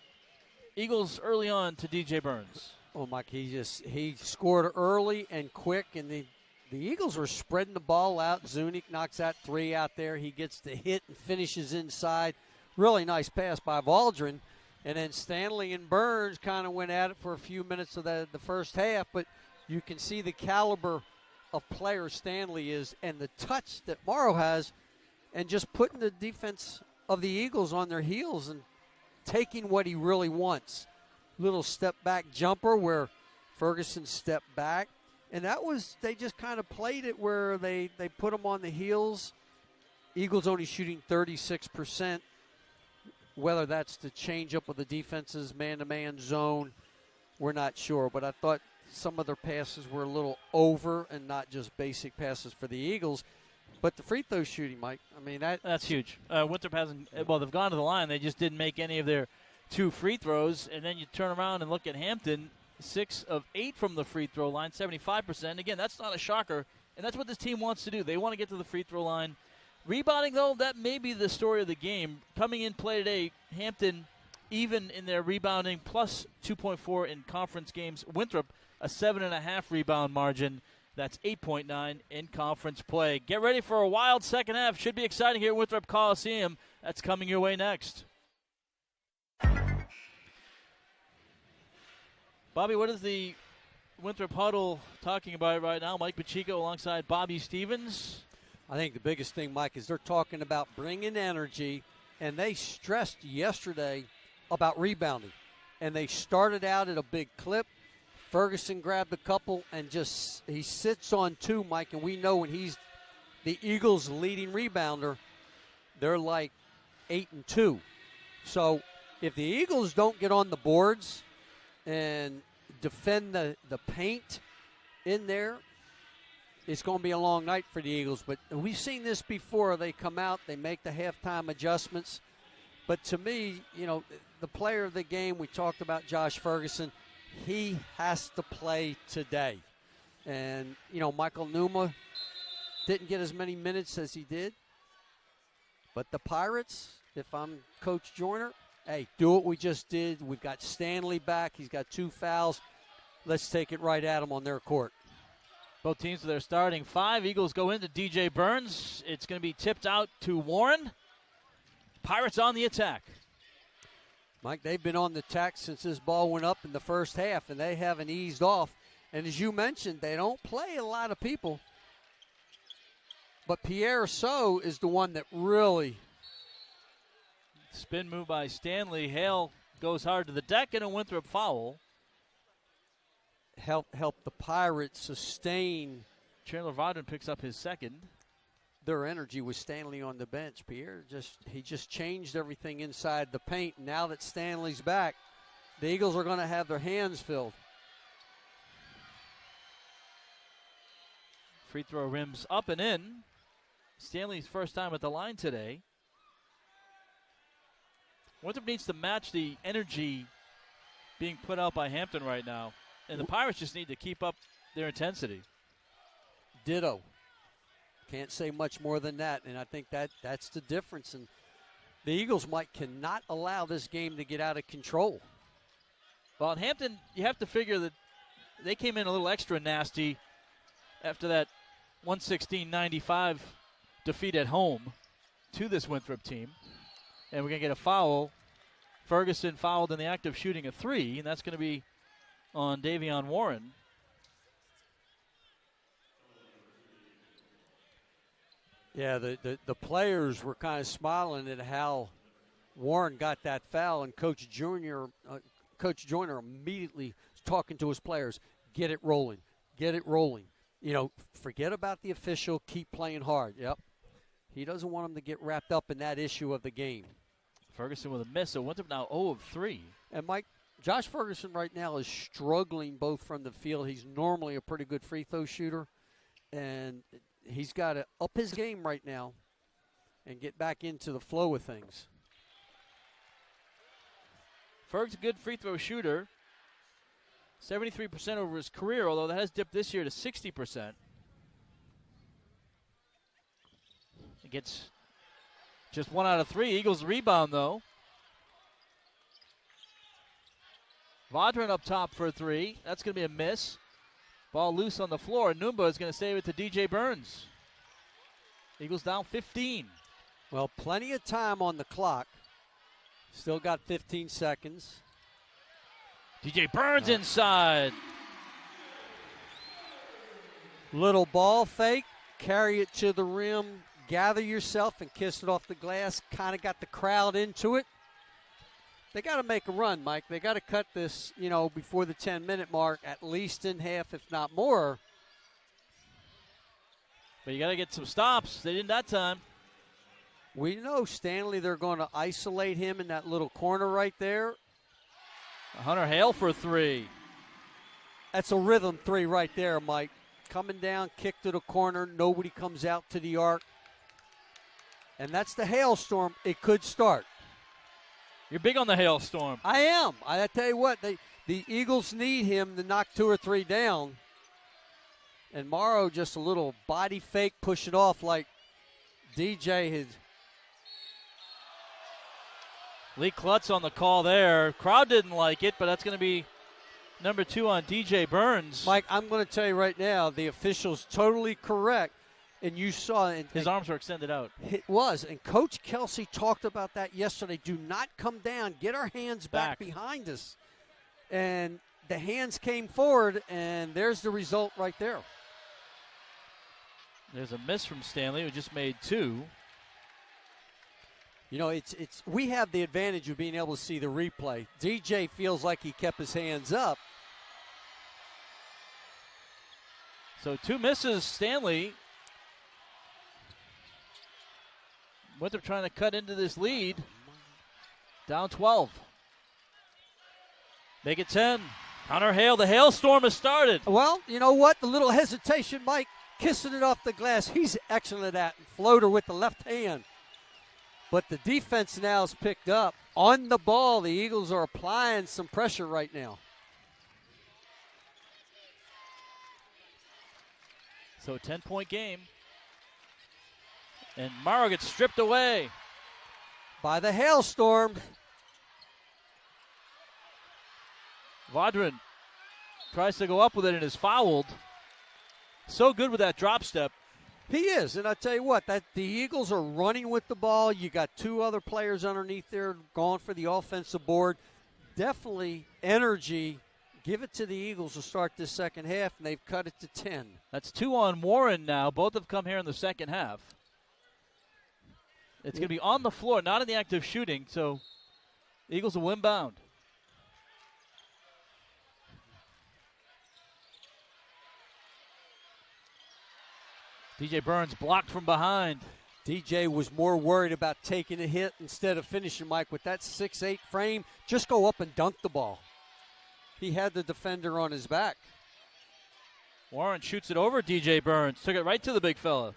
Eagles early on to DJ Burns. Oh, Mike, he scored early and quick, and the Eagles were spreading the ball out. Zunic knocks that 3 out there. He gets the hit and finishes inside. Really nice pass by Valdrin. And then Stanley and Burns kind of went at it for a few minutes of the first half, but you can see the caliber of player Stanley is and the touch that Morrow has, and just putting the defense of the Eagles on their heels and taking what he really wants. Little step-back jumper where Ferguson stepped back. And they just kind of played it where they put him on the heels. Eagles only shooting 36%. Whether that's the change-up of the defense's man-to-man zone, we're not sure. But I thought some of their passes were a little over and not just basic passes for the Eagles. But the free throw shooting, Mike, I mean, that's huge. Winthrop hasn't – well, they've gone to the line. They just didn't make any of their 2 free throws. And then you turn around and look at Hampton, 6 of 8 from the free throw line, 75%. Again, that's not a shocker, and that's what this team wants to do. They want to get to the free throw line. Rebounding, though, that may be the story of the game. Coming in play today, Hampton even in their rebounding, plus 2.4 in conference games. Winthrop, a 7.5 rebound margin. That's 8.9 in conference play. Get ready for a wild second half. Should be exciting here at Winthrop Coliseum. That's coming your way next. Bobby, what is the Winthrop huddle talking about right now? Mike Pacheco alongside Bobby Stevens. I think the biggest thing, Mike, is they're talking about bringing energy, and they stressed yesterday about rebounding. And they started out at a big clip. Ferguson grabbed a couple and he sits on 2, Mike, and we know when he's the Eagles' leading rebounder, they're like 8-2. So if the Eagles don't get on the boards and defend the paint in there, it's going to be a long night for the Eagles. But we've seen this before. They come out, they make the halftime adjustments. But to me, the player of the game, we talked about Josh Ferguson. He has to play today. And, Michael Numa didn't get as many minutes as he did. But the Pirates, if I'm Coach Joyner, hey, do what we just did. We've got Stanley back. He's got 2 fouls. Let's take it right at him on their court. Both teams with their starting 5. Eagles go into DJ Burns. It's going to be tipped out to Warren. Pirates on the attack. Mike, they've been on the attack since this ball went up in the first half, and they haven't eased off. And as you mentioned, they don't play a lot of people. But Pierre So is the one that really. Spin move by Stanley. Hale goes hard to the deck, and a Winthrop foul. Help the Pirates sustain. Chandler Vaudrin picks up his second. Their energy with Stanley on the bench. Pierre just changed everything inside the paint. Now that Stanley's back, the Eagles are going to have their hands filled. Free throw rims up and in. Stanley's first time at the line today. Winthrop needs to match the energy being put out by Hampton right now. And the Pirates just need to keep up their intensity. Ditto. Can't say much more than that, and I think that's the difference. And the Eagles cannot allow this game to get out of control. Well, at Hampton, you have to figure that they came in a little extra nasty after that 116-95 defeat at home to this Winthrop team. And we're going to get a foul. Ferguson fouled in the act of shooting a 3, and that's going to be on Davion Warren. Yeah, the players were kind of smiling at how Warren got that foul, and Coach Joyner immediately talking to his players, get it rolling, get it rolling. Forget about the official, keep playing hard. Yep. He doesn't want them to get wrapped up in that issue of the game. Ferguson with a miss, so Winthrop now 0 of 3. And Mike, Josh Ferguson right now is struggling both from the field. He's normally a pretty good free throw shooter, and he's got to up his game right now and get back into the flow of things. Ferg's a good free throw shooter. 73% over his career, although that has dipped this year to 60%. He gets just 1 out of 3. Eagles rebound, though. Vaudrin up top for a 3. That's going to be a miss. Ball loose on the floor. Numba is going to save it to DJ Burns. Eagles down 15. Well, plenty of time on the clock. Still got 15 seconds. DJ Burns inside. Little ball fake. Carry it to the rim. Gather yourself and kiss it off the glass. Kind of got the crowd into it. They got to make a run, Mike. They got to cut this, before the 10-minute mark, at least in half, if not more. But you got to get some stops. They didn't that time. We know Stanley, they're going to isolate him in that little corner right there. Hunter Hale for a 3. That's a rhythm 3 right there, Mike. Coming down, kick to the corner. Nobody comes out to the arc. And that's the hailstorm. It could start. You're big on the hailstorm. I am. I tell you what, the Eagles need him to knock 2 or 3 down. And Morrow just a little body fake, push it off like DJ had. Lee Klutz on the call there. Crowd didn't like it, but that's going to be number 2 on DJ Burns. Mike, I'm going to tell you right now, the official's totally correct. And you saw it. His arms were extended out. It was. And Coach Kelsey talked about that yesterday. Do not come down. Get our hands back behind us. And the hands came forward, and there's the result right there. There's a miss from Stanley, who just made 2. It's we have the advantage of being able to see the replay. DJ feels like he kept his hands up. So 2 misses, Stanley. Winthrop trying to cut into this lead. Down 12. Make it 10. Hunter Hale, the hailstorm has started. Well, you know what? The little hesitation, Mike, kissing it off the glass. He's excellent at that. Floater with the left hand. But the defense now is picked up. On the ball, the Eagles are applying some pressure right now. So a 10-point game. And Morrow gets stripped away by the hailstorm. Vaudrin tries to go up with it and is fouled. So good with that drop step. He is, and I tell you what, that the Eagles are running with the ball. You got two other players underneath there going for the offensive board. Definitely energy. Give it to the Eagles to start this second half, and they've cut it to 10. That's 2 on Warren now. Both have come here in the second half. It's going to be on the floor, not in the act of shooting, so the Eagles will inbound. DJ Burns blocked from behind. DJ was more worried about taking a hit instead of finishing, Mike. With that 6'8" frame, just go up and dunk the ball. He had the defender on his back. Warren shoots it over DJ Burns. Took it right to the big fella.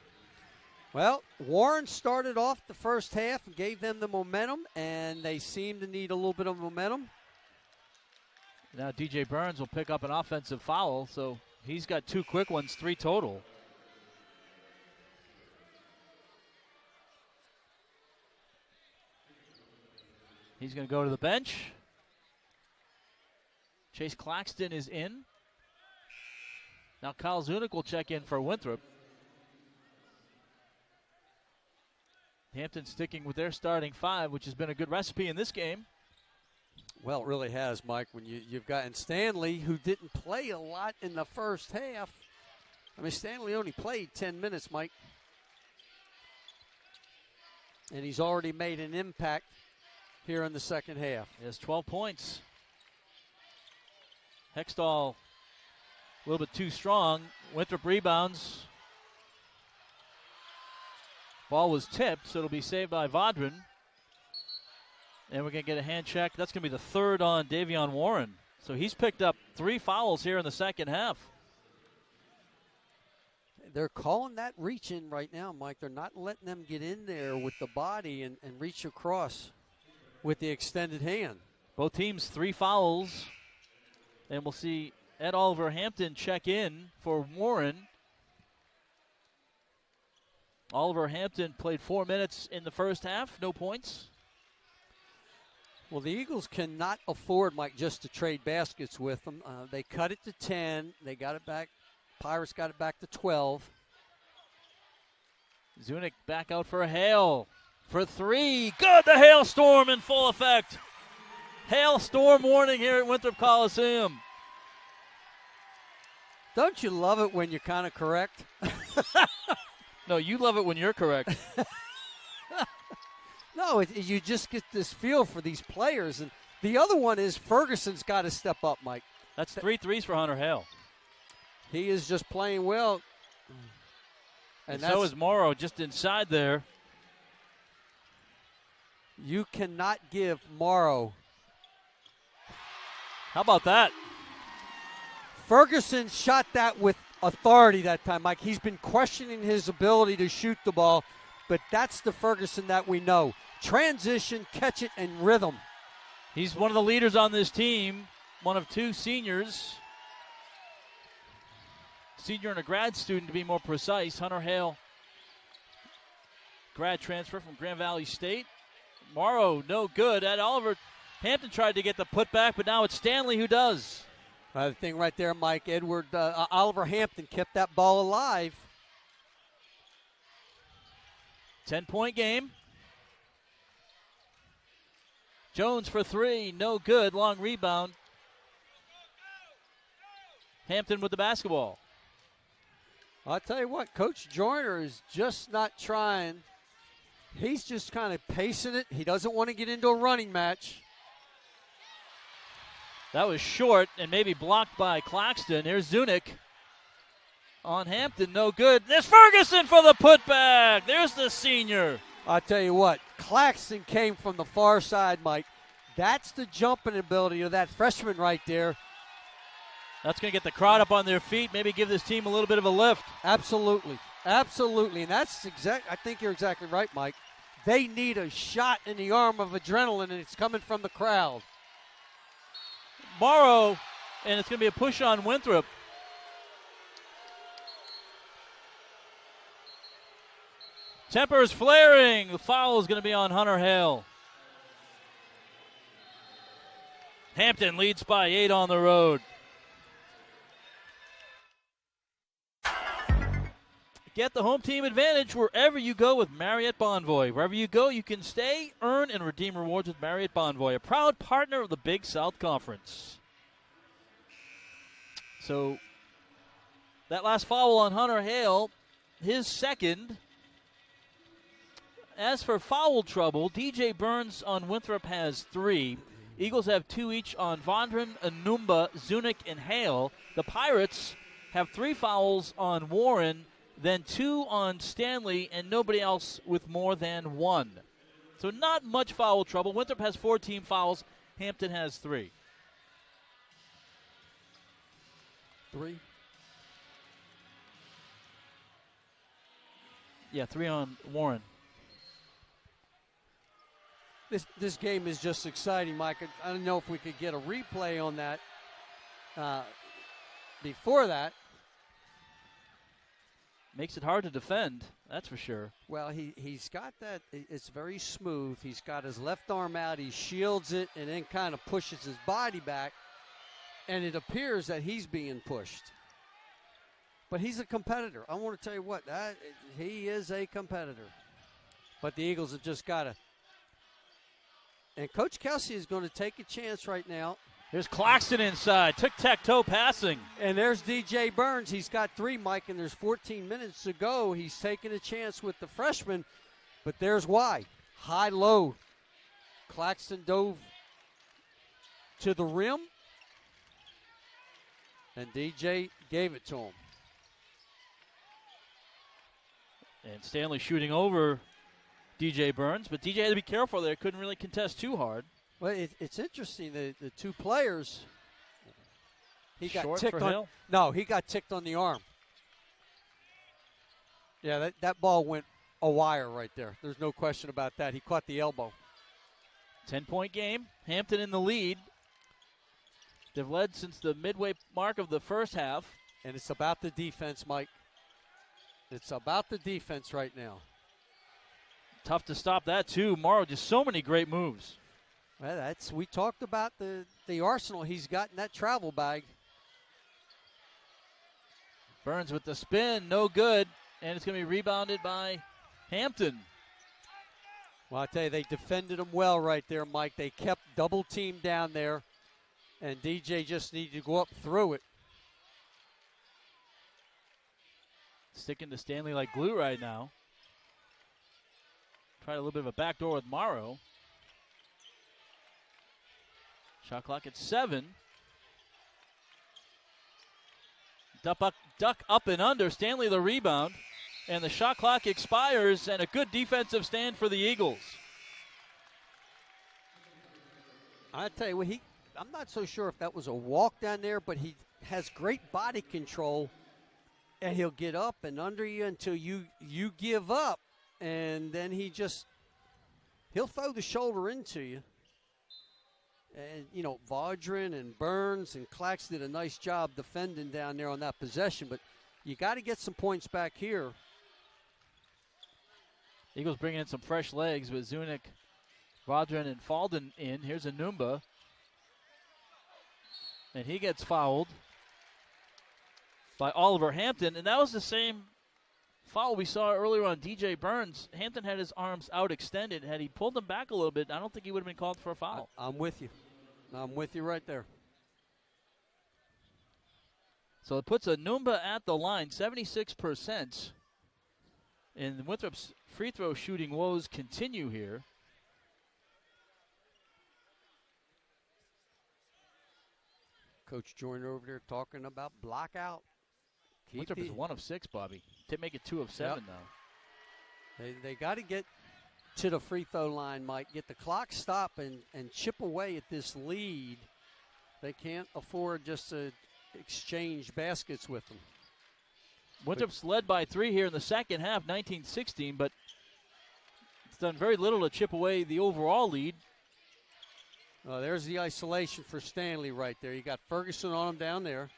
Well, Warren started off the first half and gave them the momentum, and they seem to need a little bit of momentum. Now DJ Burns will pick up an offensive foul, so he's got 2 quick ones, 3 total. He's going to go to the bench. Chase Claxton is in. Now Kyle Zunick will check in for Winthrop. Hampton sticking with their starting 5, which has been a good recipe in this game. Well, it really has, Mike. When you've gotten Stanley, who didn't play a lot in the first half. I mean, Stanley only played 10 minutes, Mike. And he's already made an impact here in the second half. He has 12 points. Hextall a little bit too strong. Winthrop rebounds. Ball was tipped, so it'll be saved by Vaudrin. And we're going to get a hand check. That's going to be the third on Davion Warren. So he's picked up 3 fouls here in the second half. They're calling that reach in right now, Mike. They're not letting them get in there with the body and reach across with the extended hand. Both teams 3 fouls. And we'll see Ed Oliver Hampton check in for Warren. Oliver Hampton played 4 minutes in the first half, no points. Well, the Eagles cannot afford, Mike, just to trade baskets with them. They cut it to 10. They got it back. Pirates got it back to 12. Zunick back out for a hail. For 3. Good, the hailstorm in full effect. Hailstorm warning here at Winthrop Coliseum. Don't you love it when you're kind of correct? No, you love it when you're correct. No, you just get this feel for these players. And the other one is Ferguson's got to step up, Mike. That's 3 threes for Hunter Hale. He is just playing well. And so is Morrow just inside there. You cannot give Morrow. How about that? Ferguson shot that with authority that time, Mike. He's been questioning his ability to shoot the ball, but that's the Ferguson that we know. Transition, catch it, and rhythm. He's one of the leaders on this team, one of 2 seniors. Senior and a grad student, to be more precise. Hunter Hale, grad transfer from Grand Valley State. Morrow, no good. Ed Oliver Hampton tried to get the putback, but now it's Stanley who does. The thing right there, Mike, Oliver Hampton kept that ball alive. 10-point game. Jones for 3, no good. Long rebound. Hampton with the basketball. I'll tell you what, Coach Joyner is just not trying. He's just kind of pacing it. He doesn't want to get into a running match. That was short and maybe blocked by Claxton. Here's Zunick on Hampton, no good. There's Ferguson for the putback. There's the senior. I'll tell you what, Claxton came from the far side, Mike. That's the jumping ability of that freshman right there. That's going to get the crowd up on their feet, maybe give this team a little bit of a lift. Absolutely. Absolutely. And that's I think you're exactly right, Mike. They need a shot in the arm of adrenaline, and it's coming from the crowd. Morrow, and it's going to be a push on Winthrop. Tempers flaring. The foul is going to be on Hunter Hale. Hampton leads by 8 on the road. Get the home team advantage wherever you go with Marriott Bonvoy. Wherever you go, you can stay, earn, and redeem rewards with Marriott Bonvoy, a proud partner of the Big South Conference. So that last foul on Hunter Hale, his second. As for foul trouble, DJ Burns on Winthrop has 3. Eagles have 2 each on Vondran, Anumba, Zunick, and Hale. The Pirates have 3 fouls on Warren, then 2 on Stanley, and nobody else with more than 1. So not much foul trouble. Winthrop has 4 team fouls. Hampton has 3. 3? Yeah, 3 on Warren. This game is just exciting, Mike. I don't know if we could get a replay on that before that. Makes it hard to defend, that's for sure. Well, he's got that. It's very smooth. He's got his left arm out. He shields it and then kind of pushes his body back, and it appears that he's being pushed. But he's a competitor. I want to tell you what, he is a competitor. But the Eagles have just got to. And Coach Kelsey is going to take a chance right now. There's Claxton inside. Tic-tac-toe passing. And there's DJ Burns. He's got 3, Mike, and there's 14 minutes to go. He's taking a chance with the freshman, but there's why. High-low. Claxton dove to the rim, and DJ gave it to him. And Stanley shooting over DJ Burns, but DJ had to be careful there. Couldn't really contest too hard. Well, it's interesting. The 2 players, he got Short ticked for on. Hill? No, he got ticked on the arm. Yeah, that ball went a wire right there. There's no question about that. He caught the elbow. 10-point game. Hampton in the lead. They've led since the midway mark of the first half. And it's about the defense, Mike. It's about the defense right now. Tough to stop that, too. Morrow, just so many great moves. Well, we talked about the arsenal he's got in that travel bag. Burns with the spin, no good. And it's going to be rebounded by Hampton. Well, I tell you, they defended him well right there, Mike. They kept double team down there, and DJ just needed to go up through it. Sticking to Stanley like glue right now. Tried a little bit of a backdoor with Morrow. Shot clock at 7. Duck up and under. Stanley the rebound. And the shot clock expires, and a good defensive stand for the Eagles. I tell you what, I'm not so sure if that was a walk down there, but he has great body control, and he'll get up and under you until you give up. And then he'll throw the shoulder into you. And, Vaudrin and Burns and Claxton did a nice job defending down there on that possession. But you got to get some points back here. Eagles bringing in some fresh legs with Zunick, Vaudrin, and Falden in. Here's Anumba. And he gets fouled by Oliver Hampton. And that was the same foul we saw earlier on DJ Burns. Hampton had his arms out extended. Had he pulled them back a little bit, I don't think he would have been called for a foul. I'm with you. I'm with you right there. So it puts Anumba at the line, 76%. And Winthrop's free throw shooting woes continue here. Coach Joyner over there talking about block out. Winthrop is 1 of 6, Bobby. To make it 2 of 7 now. They got to get to the free throw line, Mike. Get the clock stop and chip away at this lead. They can't afford just to exchange baskets with them. Winthrop's led by 3 here in the second half, 19-16, but done very little to chip away the overall lead. There's the isolation for Stanley right there. You got Ferguson on him down there.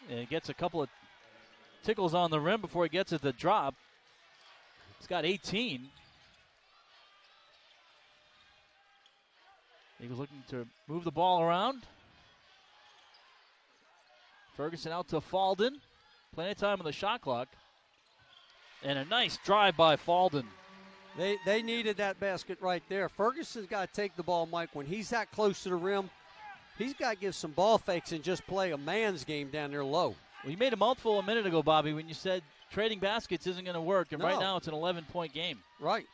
And he gets a couple of tickles on the rim before he gets it to drop. He's got 18. Eagles looking to move the ball around. Ferguson out to Falden. Plenty of time on the shot clock. And a nice drive by Falden. They needed that basket right there. Ferguson's got to take the ball, Mike. When he's that close to the rim, he's got to give some ball fakes and just play a man's game down there low. Well, you made a mouthful a minute ago, Bobby, when you said trading baskets isn't going to work. And No. right now it's an 11-point game. Right.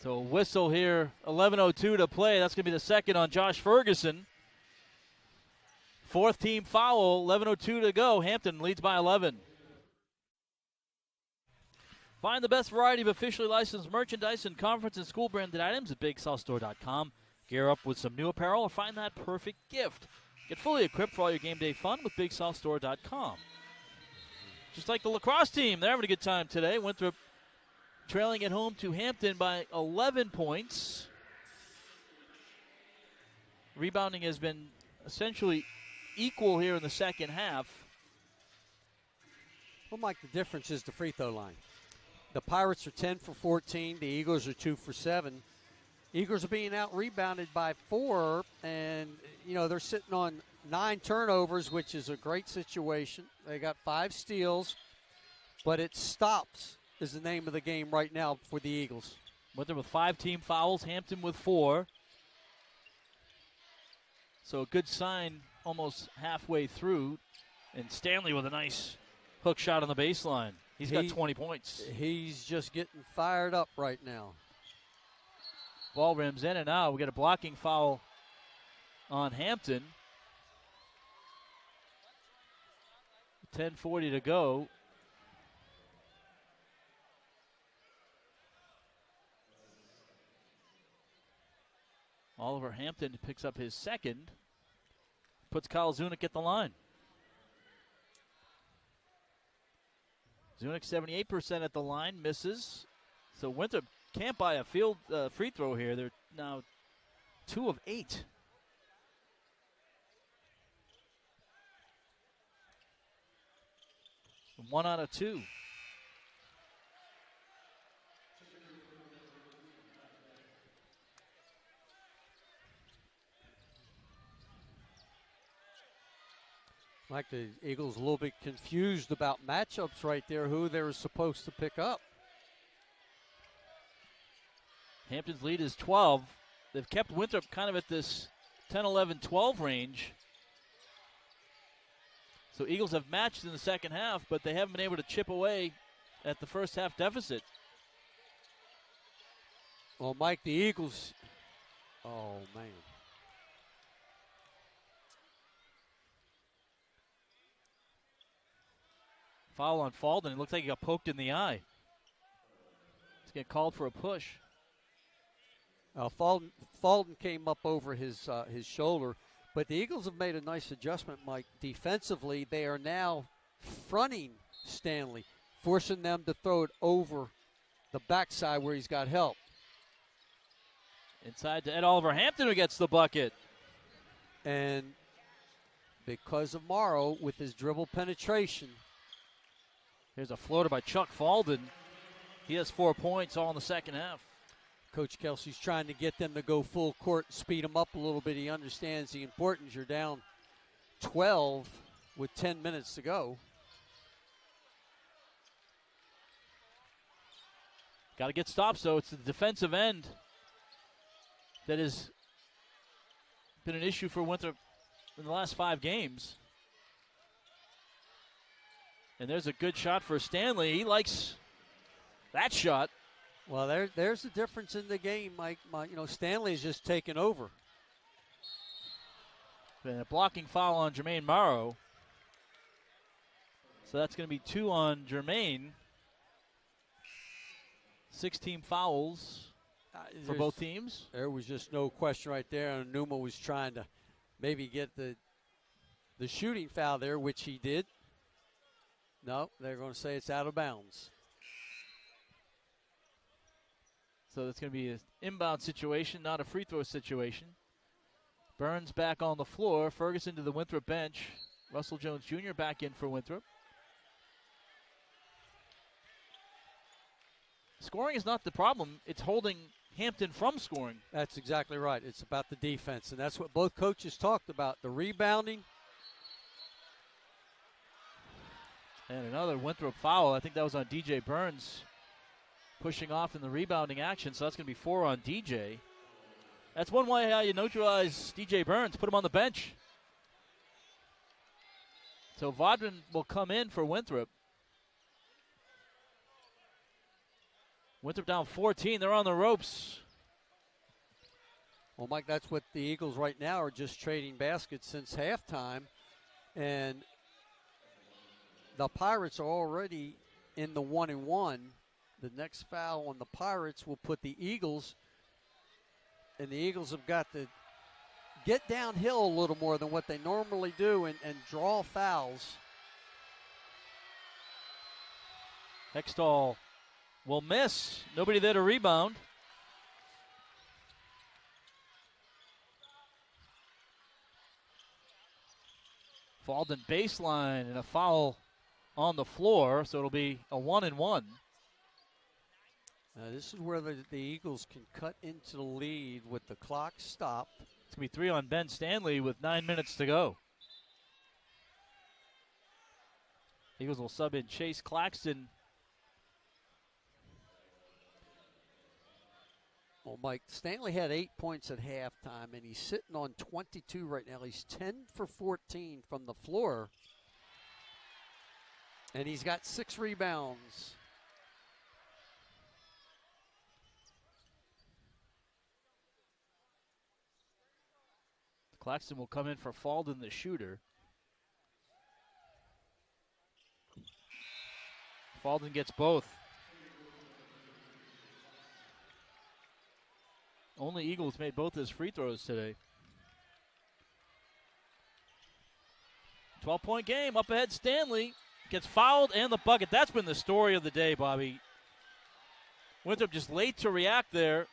So a whistle here, 11:02 to play. That's going to be the second on Josh Ferguson. Fourth team foul, 11:02 to go. Hampton leads by 11. Find the best variety of officially licensed merchandise and conference and school branded items at BigSouthStore.com. Gear up with some new apparel or find that perfect gift. Get fully equipped for all your game day fun with BigSouthStore.com. Just like the lacrosse team, they're having a good time today. Winthrop trailing at home to Hampton by 11 points. Rebounding has been essentially equal here in the second half. Well, Mike, the difference is the free throw line. The Pirates are 10 for 14. The Eagles are 2 for 7. Eagles are being out-rebounded by 4, and, they're sitting on 9 turnovers, which is a great situation. They got 5 steals, but it stops is the name of the game right now for the Eagles. Winthrop with 5 team fouls, Hampton with 4. So a good sign almost halfway through. And Stanley with a nice hook shot on the baseline. He's got 20 points. He's just getting fired up right now. Ball rims in and out. We got a blocking foul on Hampton. 10:40 to go. Oliver Hampton picks up his second. Puts Kyle Zunick at the line. Zunick 78% at the line, misses. So Winthrop can't buy a free throw here. They're now 2 of 8. One out of 2. Like the Eagles a little bit confused about matchups right there, who they were supposed to pick up. Hampton's lead is 12. They've kept Winthrop kind of at this 10, 11, 12 range. So Eagles have matched in the second half, but they haven't been able to chip away at the first half deficit. Well, Mike, the Eagles, oh, man. Foul on Falden. It looks like he got poked in the eye. He's getting called for a push. Falden came up over his shoulder, but the Eagles have made a nice adjustment, Mike. Defensively, they are now fronting Stanley, forcing them to throw it over the backside where he's got help. Inside to Ed Oliver Hampton, who gets the bucket. And because of Morrow with his dribble penetration. Here's a floater by Chuck Falden. He has 4 points all in the second half. Coach Kelsey's trying to get them to go full court, speed them up a little bit. He understands the importance. You're down 12 with 10 minutes to go. Got to get stops, though. It's the defensive end that has been an issue for Winthrop in the last 5 games. And there's a good shot for Stanley. He likes that shot. Well, there's the difference in the game, Mike. Stanley's just taken over. And a blocking foul on Jermaine Morrow. So that's going to be 2 on Jermaine. 6 team fouls for both teams. There was just no question right there. And Numa was trying to maybe get the the shooting foul there, which he did. No, they're going to say it's out of bounds. So it's going to be an inbound situation, not a free throw situation. Burns back on the floor. Ferguson to the Winthrop bench. Russell Jones Jr. back in for Winthrop. Scoring is not the problem. It's holding Hampton from scoring. That's exactly right. It's about the defense, and that's what both coaches talked about, the rebounding. And another Winthrop foul. I think that was on DJ Burns, pushing off in the rebounding action, so that's going to be 4 on DJ. That's one way how you neutralize DJ Burns, put him on the bench. So Vodman will come in for Winthrop. Winthrop down 14. They're on the ropes. Well, Mike, that's what the Eagles right now are, just trading baskets since halftime. And the Pirates are already in the 1-1. The next foul on the Pirates will put the Eagles, and the Eagles have got to get downhill a little more than what they normally do and draw fouls. Hextall will miss. Nobody there to rebound. Falden baseline and a foul on the floor, so it'll be a 1-1. This is where the Eagles can cut into the lead with the clock stopped. It's going to be 3 on Ben Stanley with 9 minutes to go. Eagles will sub in Chase Claxton. Well, Mike, Stanley had 8 points at halftime, and he's sitting on 22 right now. He's 10 for 14 from the floor, and he's got 6 rebounds. Claxton will come in for Falden, the shooter. Falden gets both. Only Eagles made both his free throws today. 12-point game. Up ahead, Stanley gets fouled and the bucket. That's been the story of the day, Bobby. Winthrop just late to react there.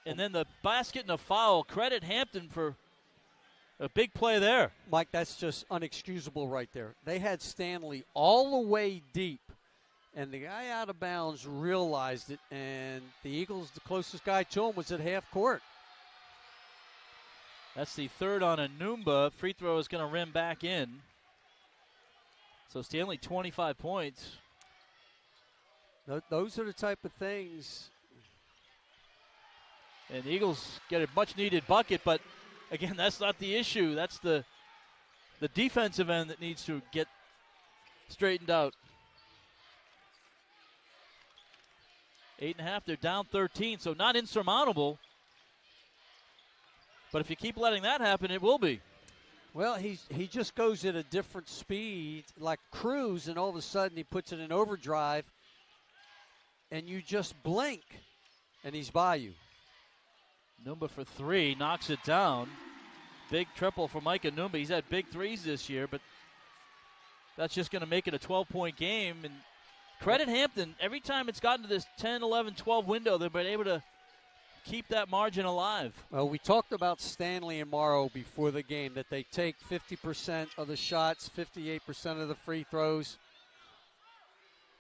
And then the basket and a foul. Credit Hampton for a big play there. Mike, that's just unexcusable right there. They had Stanley all the way deep, and the guy out of bounds realized it, and the Eagles, the closest guy to him was at half court. That's the third on Anumba. Free throw is going to rim back in. So Stanley, 25 points. Those are the type of things. And the Eagles get a much-needed bucket, but again, that's not the issue. That's the defensive end that needs to get straightened out. 8.5, they're down 13, so not insurmountable. But if you keep letting that happen, it will be. Well, he just goes at a different speed, like cruise, and all of a sudden he puts it in overdrive, and you just blink, and he's by you. Anumba for 3, knocks it down. Big triple for Mike Anumba. He's had big threes this year, but that's just going to make it a 12-point game. And credit Hampton. Every time it's gotten to this 10, 11, 12 window, they've been able to keep that margin alive. Well, we talked about Stanley and Morrow before the game, that they take 50% of the shots, 58% of the free throws.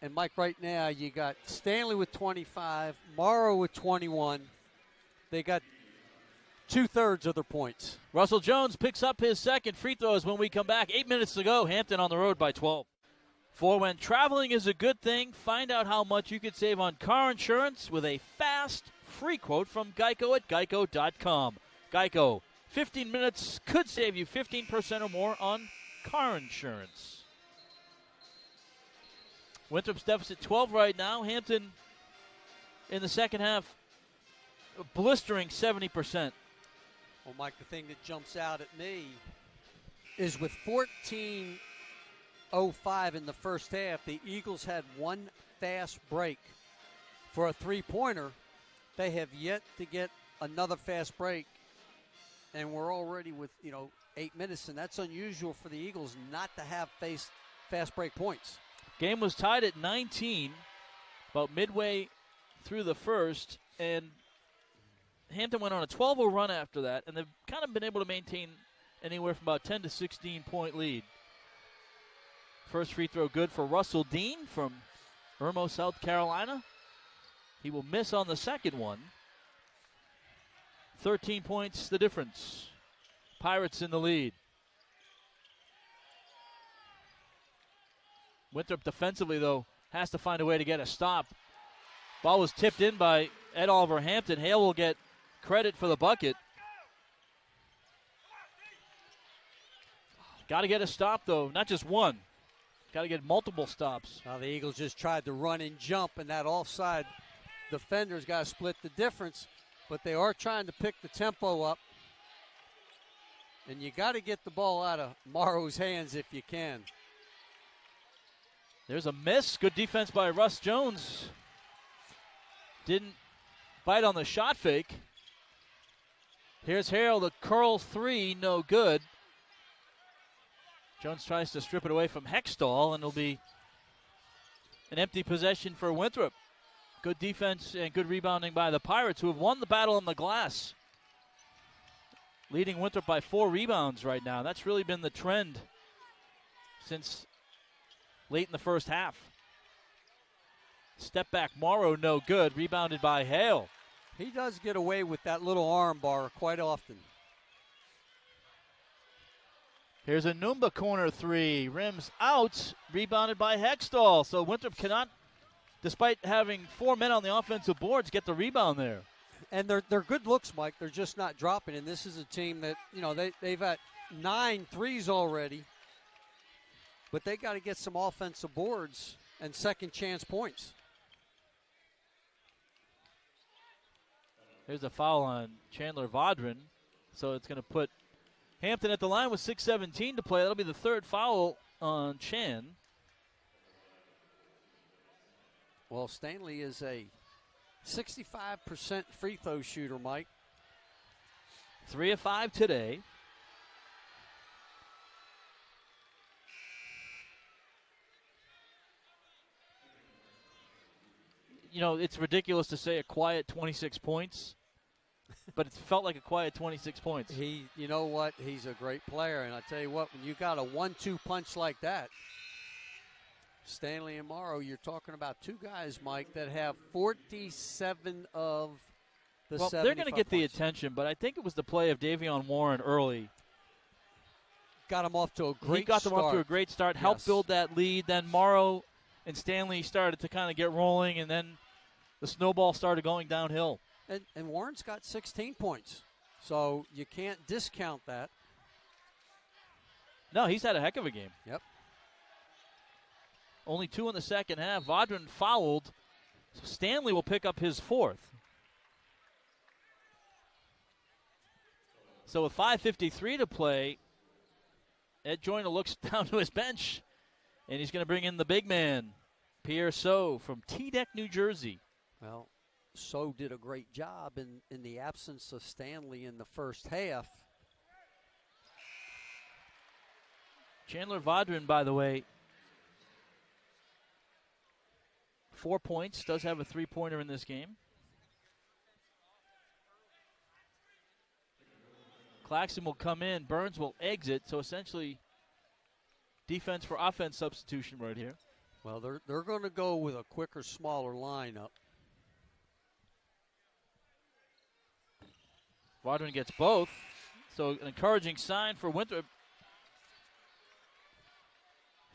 And, Mike, right now you got Stanley with 25, Morrow with 21. They got 2/3 of their points. Russell Jones picks up his second free throws when we come back. 8 minutes to go. Hampton on the road by 12. For when traveling is a good thing, find out how much you could save on car insurance with a fast, free quote from Geico at geico.com. Geico, 15 minutes could save you 15% or more on car insurance. Winthrop's deficit 12 right now. Hampton in the second half, a blistering 70%. Well, Mike, the thing that jumps out at me is with 14:05 in the first half, the Eagles had one fast break for a three-pointer. They have yet to get another fast break and we're already with 8 minutes, and that's unusual for the Eagles not to have faced fast break points. Game was tied at 19, about midway through the first, and Hampton went on a 12-0 run after that, and they've kind of been able to maintain anywhere from about 10 to 16-point lead. First free throw good for Russell Dean from Irmo, South Carolina. He will miss on the second one. 13 points the difference. Pirates in the lead. Winthrop defensively, though, has to find a way to get a stop. Ball was tipped in by Ed Oliver Hampton. Hale will get credit for the bucket. Got to get a stop, though. Not just one. Got to get multiple stops. Now the Eagles just tried to run and jump, and that offside defender's got to split the difference. But they are trying to pick the tempo up. And you got to get the ball out of Morrow's hands if you can. There's a miss. Good defense by Russ Jones. Didn't bite on the shot fake. Here's Harrell, the curl three, no good. Jones tries to strip it away from Hextall, and it'll be an empty possession for Winthrop. Good defense and good rebounding by the Pirates, who have won the battle on the glass. Leading Winthrop by 4 rebounds right now. That's really been the trend since late in the first half. Step back, Morrow, no good. Rebounded by Hale. He does get away with that little arm bar quite often. Here's a Numba corner three. Rims out. Rebounded by Hextall. So Winthrop cannot, despite having 4 men on the offensive boards, get the rebound there. And they're good looks, Mike. They're just not dropping. And this is a team that, they've had 9 threes already. But they got to get some offensive boards and second chance points. There's a foul on Chandler Vaudrin. So it's going to put Hampton at the line with 6:17 to play. That'll be the third foul on Chan. Well, Stanley is a 65% free throw shooter, Mike. 3 of 5 today. It's ridiculous to say a quiet 26 points, but it felt like a quiet 26 points. You know what? He's a great player, and I tell you what, when you got a 1-2 punch like that, Stanley and Morrow, you're talking about 2 guys, Mike, that have 47 of the 75 Well, they're going to get the points. attention, but I think it was the play of Davion Warren early. Got him off to a great start. He got them off to a great start, helped build that lead. Then Morrow and Stanley started to kind of get rolling, and then the snowball started going downhill. And Warren's got 16 points, so you can't discount that. No, he's had a heck of a game. Yep. Only 2 in the second half. Vaudrin fouled, so Stanley will pick up his 4th. So with 5:53 to play, Ed Joyner looks down to his bench, and he's going to bring in the big man, Pierre So from Teaneck, New Jersey. Well, So did a great job in the absence of Stanley in the first half. Chandler Vaudrin, by the way, 4 points, does have a 3-pointer in this game. Claxton will come in, Burns will exit, so essentially defense for offense substitution right here. Well, they're going to go with a quicker, smaller lineup. Vaudrin gets both, so an encouraging sign for Winthrop.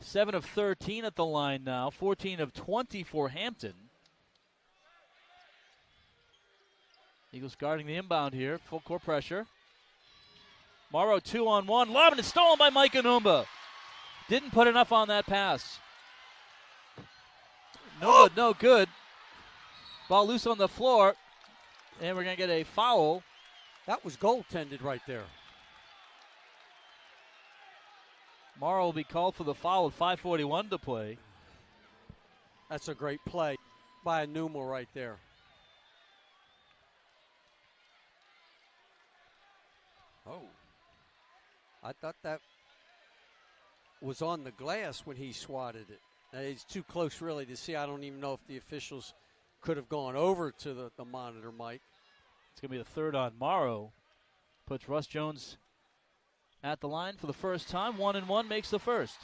7 of 13 at the line now, 14 of 20 for Hampton. Eagles guarding the inbound here, full court pressure. Morrow 2-on-1, lob, and it's stolen by Mike Anumba. Didn't put enough on that pass. No good. Ball loose on the floor, and we're going to get a foul. That was goaltended right there. Morrow will be called for the foul with 5:41 to play. That's a great play by Anuma right there. Oh. I thought that was on the glass when he swatted it. It's too close, really, to see. I don't even know if the officials could have gone over to the monitor, Mike. It's going to be the third on Morrow. Puts Russ Jones at the line for the first time. 1-1 makes the first.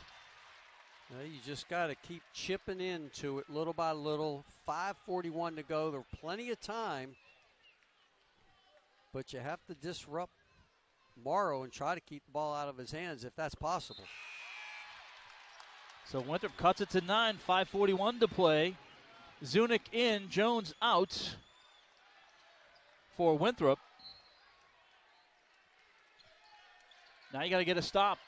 You just got to keep chipping into it little by little. 5:41 to go. There's plenty of time. But you have to disrupt Morrow and try to keep the ball out of his hands if that's possible. So Winthrop cuts it to 9, 5:41 to play. Zunick in, Jones out for Winthrop. Now you got to get a stop.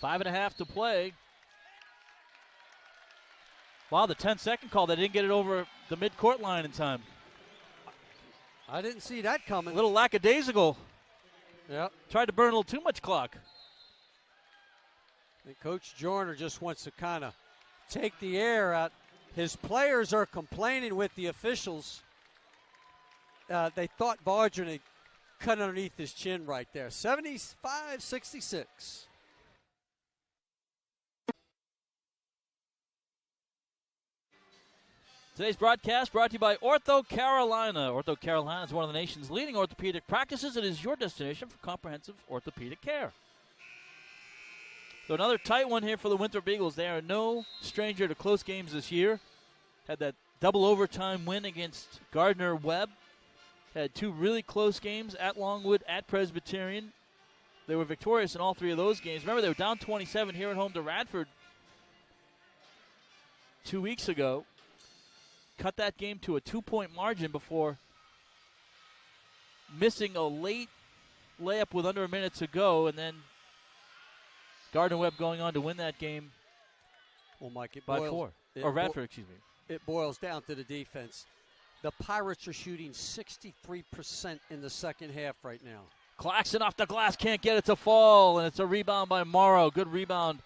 Five and a half to play. Wow, the 10-second call. They didn't get it over the mid-court line in time. I didn't see that coming. A little lackadaisical. Yep. Tried to burn a little too much clock. And Coach Joyner just wants to kind of take the air out. His players are complaining with the officials. They thought Vardron had cut underneath his chin right there. 75-66. Today's broadcast brought to you by Ortho Carolina. Ortho Carolina is one of the nation's leading orthopedic practices. It is your destination for comprehensive orthopedic care. So another tight one here for the Winthrop Eagles. They are no stranger to close games this year. Had that double overtime win against Gardner-Webb. Had two really close games at Longwood, at Presbyterian. They were victorious in all three of those games. Remember, they were down 27 here at home to Radford 2 weeks ago. Cut that game to a 2-point margin before missing a late layup with under a minute to go, and then Gardner-Webb going on to win that game by 4. Or Radford, excuse me. It boils down to the defense. The Pirates are shooting 63% in the second half right now. Claxton off the glass, can't get it to fall, and it's a rebound by Morrow. Good rebound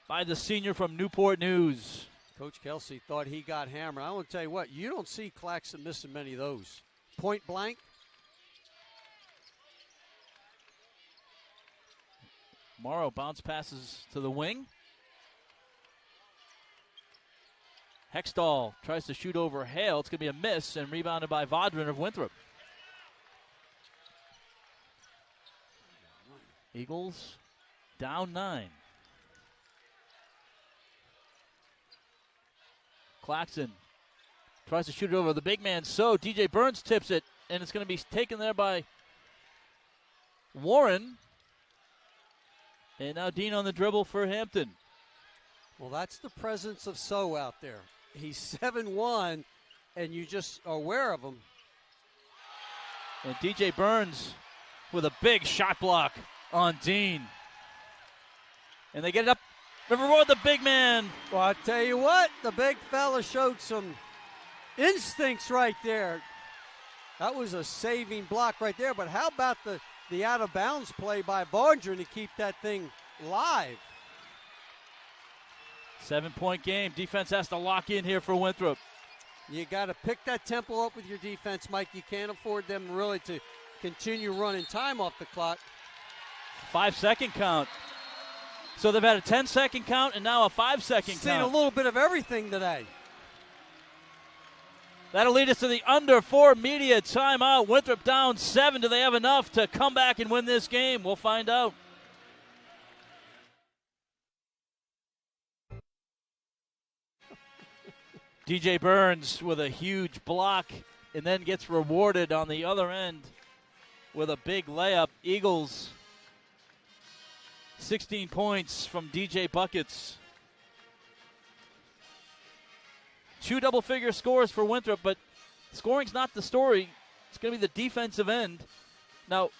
by the senior from Newport News. Coach Kelsey thought he got hammered. I want to tell you what, you don't see Claxton missing many of those. Point blank. Morrow bounce passes to the wing. Hextall tries to shoot over Hale. It's going to be a miss and rebounded by Vodrin of Winthrop. Eagles down 9. Claxton tries to shoot it over the big man. So DJ Burns tips it, and it's going to be taken there by Warren. And now Dean on the dribble for Hampton. Well, that's the presence of So out there. He's 7'1", and you just are aware of him. And DJ Burns with a big shot block on Dean. And they get it up. River Road, the big man. Well, I tell you what, the big fella showed some instincts right there. That was a saving block right there. But how about the out-of-bounds play by Vardron to keep that thing live? 7-point game. Defense has to lock in here for Winthrop. You got to pick that tempo up with your defense, Mike. You can't afford them really to continue running time off the clock. 5-second count. So they've had a 10-second count and now a 5-second count. Seen a little bit of everything today. That'll lead us to the under 4 media timeout. Winthrop down 7. Do they have enough to come back and win this game? We'll find out. DJ Burns with a huge block and then gets rewarded on the other end with a big layup. Eagles, 16 points from DJ Buckets. 2 double-figure scores for Winthrop, but scoring's not the story. It's going to be the defensive end. Now,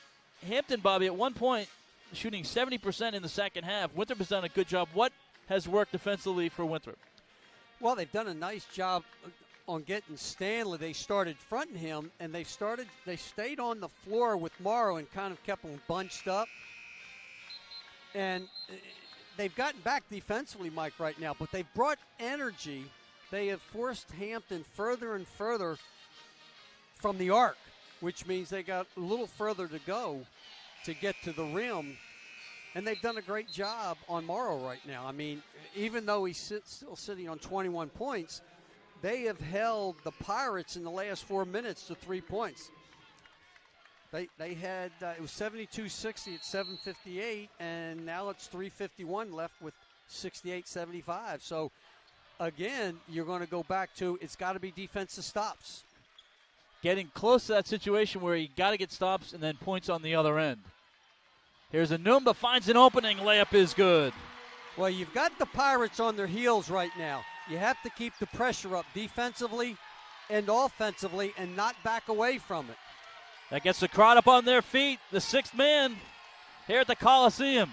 Hampton, Bobby, at one point, shooting 70% in the second half. Winthrop has done a good job. What has worked defensively for Winthrop? Well, they've done a nice job on getting Stanley. They started fronting him, and they stayed on the floor with Morrow and kind of kept him bunched up. And they've gotten back defensively, Mike, right now, but they've brought energy. They have forced Hampton further and further from the arc, which means they got a little further to go to get to the rim. And they've done a great job on Morrow right now. I mean, even though he's still sitting on 21 points, they have held the Pirates in the last 4 minutes to 3 points. They had, it was 72-60 at 7:58, and now it's 3:51 left with 68-75. So, again, you're going to go back to it's got to be defensive stops. Getting close to that situation where you got to get stops and then points on the other end. Here's Enumba, finds an opening. Layup is good. Well, you've got the Pirates on their heels right now. You have to keep the pressure up defensively and offensively and not back away from it. That gets the crowd up on their feet. The sixth man here at the Coliseum.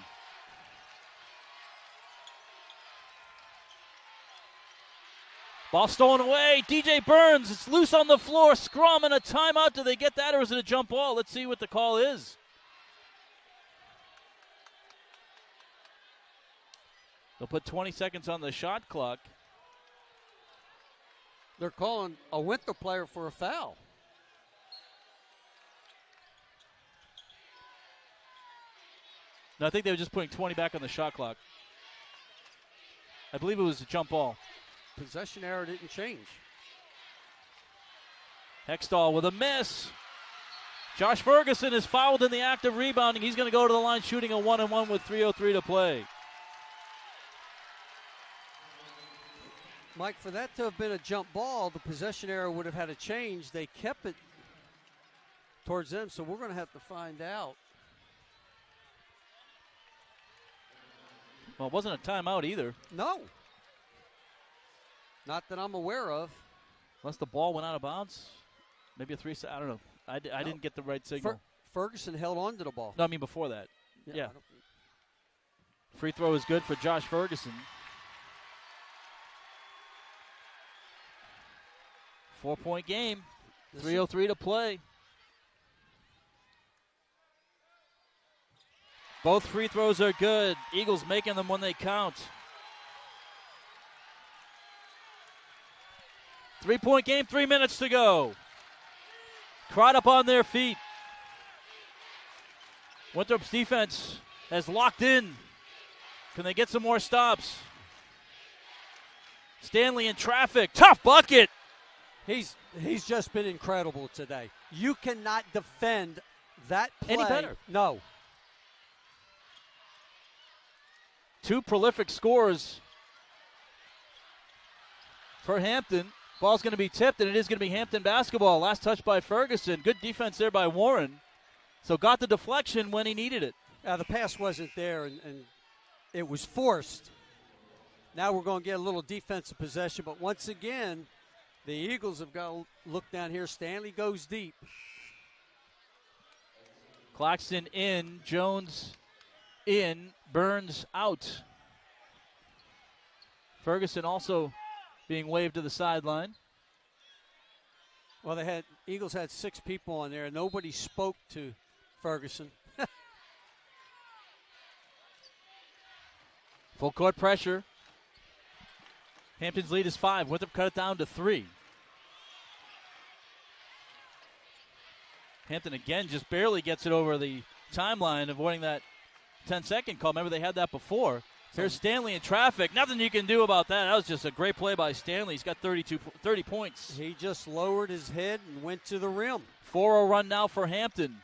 Ball stolen away. DJ Burns, it's loose on the floor. Scrum and a timeout. Do they get that, or is it a jump ball? Let's see what the call is. They'll put 20 seconds on the shot clock. They're calling a Winthrop player for a foul. No, I think they were just putting 20 back on the shot clock. I believe it was a jump ball. Possession error didn't change. Hextall with a miss. Josh Ferguson is fouled in the act of rebounding. He's going to go to the line shooting a 1-and-1 with 3:03 to play. Mike, for that to have been a jump ball, the possession error would have had a change. They kept it towards them, so we're going to have to find out. Well, it wasn't a timeout either. No. Not that I'm aware of. Unless the ball went out of bounds. Maybe a 3. I don't know. I didn't get the right signal. Ferguson held on to the ball. No, I mean before that. Yeah. I Free throw is good for Josh Ferguson. 4-point game. 3:03 to play. Both free throws are good. Eagles making them when they count. 3-point game, 3 minutes to go. Crowd up on their feet. Winthrop's defense has locked in. Can they get some more stops? Stanley in traffic. Tough bucket. He's just been incredible today. You cannot defend that play. Any better? No. 2 prolific scores for Hampton. Ball's going to be tipped, and it is going to be Hampton basketball. Last touch by Ferguson. Good defense there by Warren. So got the deflection when he needed it. The pass wasn't there, and it was forced. Now we're going to get a little defensive possession, but once again, the Eagles have got to look down here. Stanley goes deep. Claxton in, Jones in, Burns out. Ferguson also being waved to the sideline. Well, Eagles had 6 people on there. Nobody spoke to Ferguson. Full court pressure. Hampton's lead is 5. Winthrop cut it down to 3. Hampton again just barely gets it over the timeline, avoiding that 10-second call. Remember, they had that before. Here's Stanley in traffic. Nothing you can do about that. That was just a great play by Stanley. He's got 30 points. He just lowered his head and went to the rim. 4-0 run now for Hampton.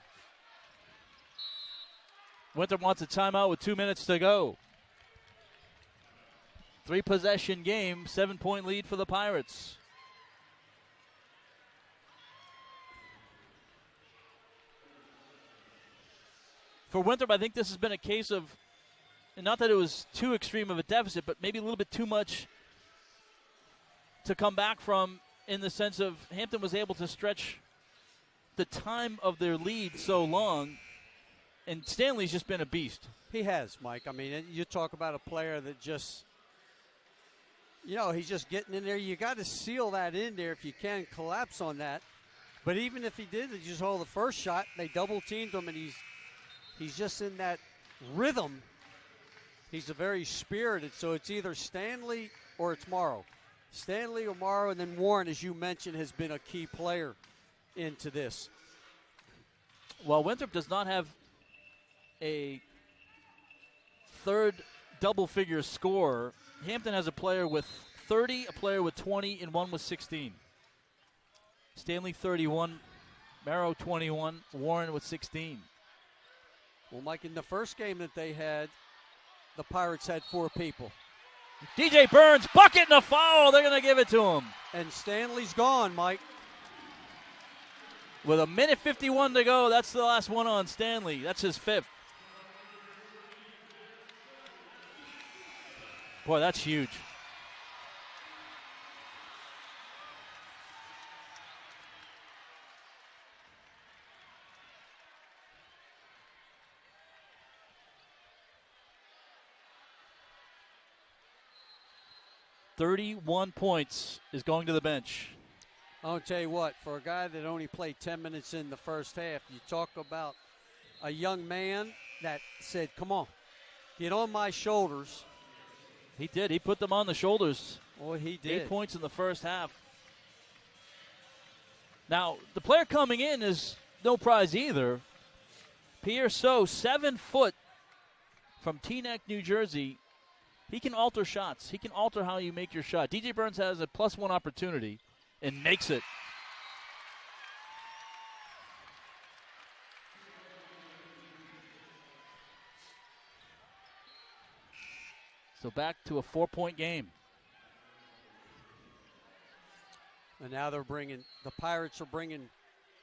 Winthrop wants a timeout with 2 minutes to go. 3-possession game, 7-point lead for the Pirates. For Winthrop, I think this has been a case of, and not that it was too extreme of a deficit, but maybe a little bit too much to come back from, in the sense of Hampton was able to stretch the time of their lead so long, and Stanley's just been a beast. He has, Mike. I mean, you talk about a player that just, he's just getting in there. You got to seal that in there if you can, collapse on that. But even if he did, he just hold the first shot. They double-teamed him, and he's just in that rhythm He's a very spirited, so it's either Stanley or it's Morrow. Stanley or Morrow, and then Warren, as you mentioned, has been a key player into this. Well, Winthrop does not have a third double-figure scorer. Hampton has a player with 30, a player with 20, and one with 16. Stanley 31, Morrow 21, Warren with 16. Well, Mike, in the first game that they had, the Pirates had 4 people. DJ Burns, bucket and a foul. They're going to give it to him. And Stanley's gone, Mike. With a minute 51 to go, that's the last one on Stanley. That's his 5th. Boy, that's huge. "31 points is going to the bench." I'll tell you what, for a guy that only played 10 minutes in the first half, you talk about a young man that said, come on, get on my shoulders. He did. He put them on the shoulders. Oh, he did. 8 points in the first half. Now, the player coming in is no prize either. Pierre So, 7 foot from Teaneck, New Jersey. He can alter shots. He can alter how you make your shot. DJ Burns has a +1 opportunity and makes it. So back to a 4-point game. And now the Pirates are bringing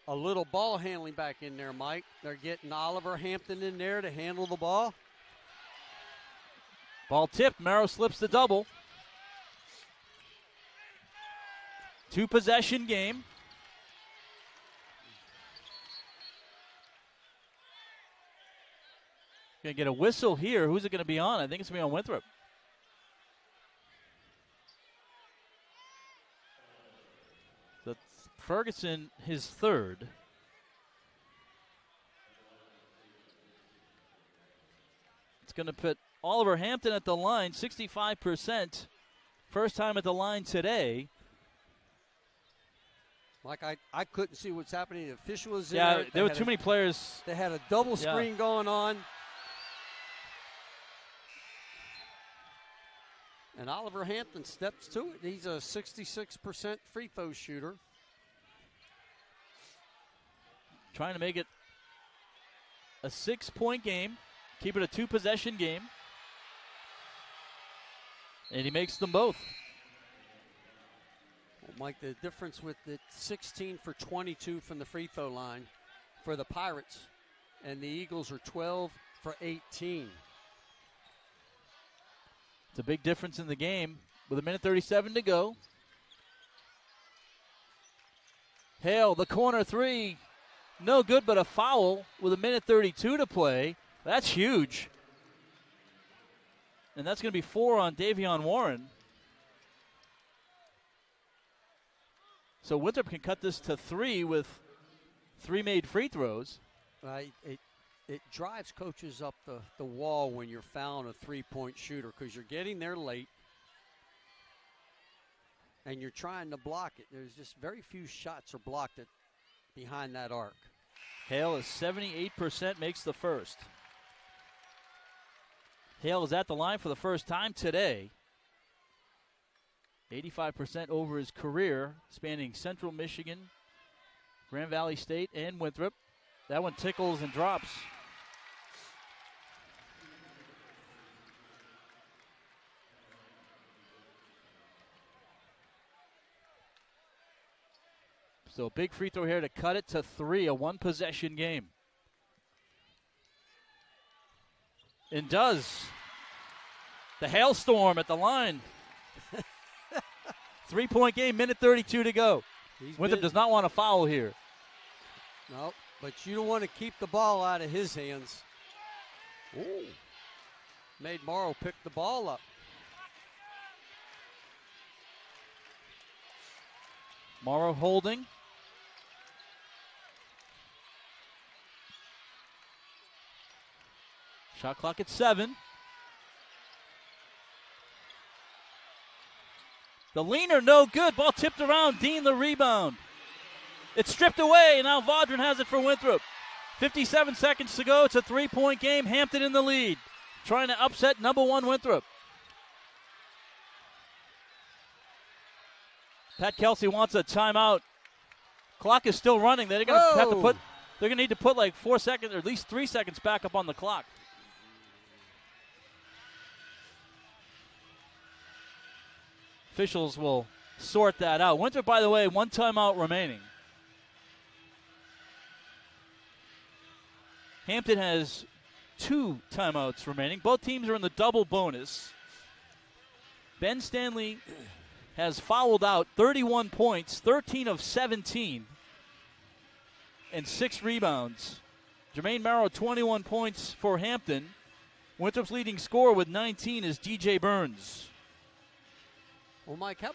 a little ball handling back in there, Mike. They're getting Oliver Hampton in there to handle the ball. Ball tipped. Morrow slips the double. 2-possession game. Going to get a whistle here. Who's it going to be on? I think it's going to be on Winthrop. That's Ferguson, his 3rd. It's going to put Oliver Hampton at the line, 65%. First time at the line today. Mike, I couldn't see what's happening. The official was in there. There were too many players. They had a double screen going on. And Oliver Hampton steps to it. He's a 66% free throw shooter. Trying to make it a 6-point game. Keep it a 2-possession game. And he makes them both. Well, Mike, the difference with the 16 for 22 from the free throw line for the Pirates, and the Eagles are 12 for 18. It's a big difference in the game with 1:37 to go. Hale, the corner 3. No good, but a foul with 1:32 to play. That's huge. And that's going to be 4 on Davion Warren. So Winthrop can cut this to 3 with 3 made free throws. It drives coaches up the wall when you're fouling a 3-point shooter because you're getting there late and you're trying to block it. There's just very few shots are blocked behind that arc. Hale is 78%, makes the first. Hale is at the line for the first time today. 85% over his career, spanning Central Michigan, Grand Valley State, and Winthrop. That one tickles and drops. So a big free throw here to cut it to 3, a 1-possession game. And does. The hailstorm at the line. 3-point game, 1:32 to go. Winthrop does not want to foul here. No, but you don't want to keep the ball out of his hands. Ooh. Made Morrow pick the ball up. Morrow holding. Shot clock at 7. The leaner, no good. Ball tipped around. Dean the rebound. It's stripped away, and now Vaudrin has it for Winthrop. 57 seconds to go. It's a 3-point game. Hampton in the lead. Trying to upset number 1 Winthrop. Pat Kelsey wants a timeout. Clock is still running. They're going to have to put. They're going to need to put like 4 seconds, or at least 3 seconds back up on the clock. Officials will sort that out. Winthrop, by the way, 1 timeout remaining. Hampton has 2 timeouts remaining. Both teams are in the double bonus. Ben Stanley has fouled out 31 points, 13 of 17, and 6 rebounds. Jermaine Marrow, 21 points for Hampton. Winthrop's leading scorer with 19 is DJ Burns. Well, Mike, how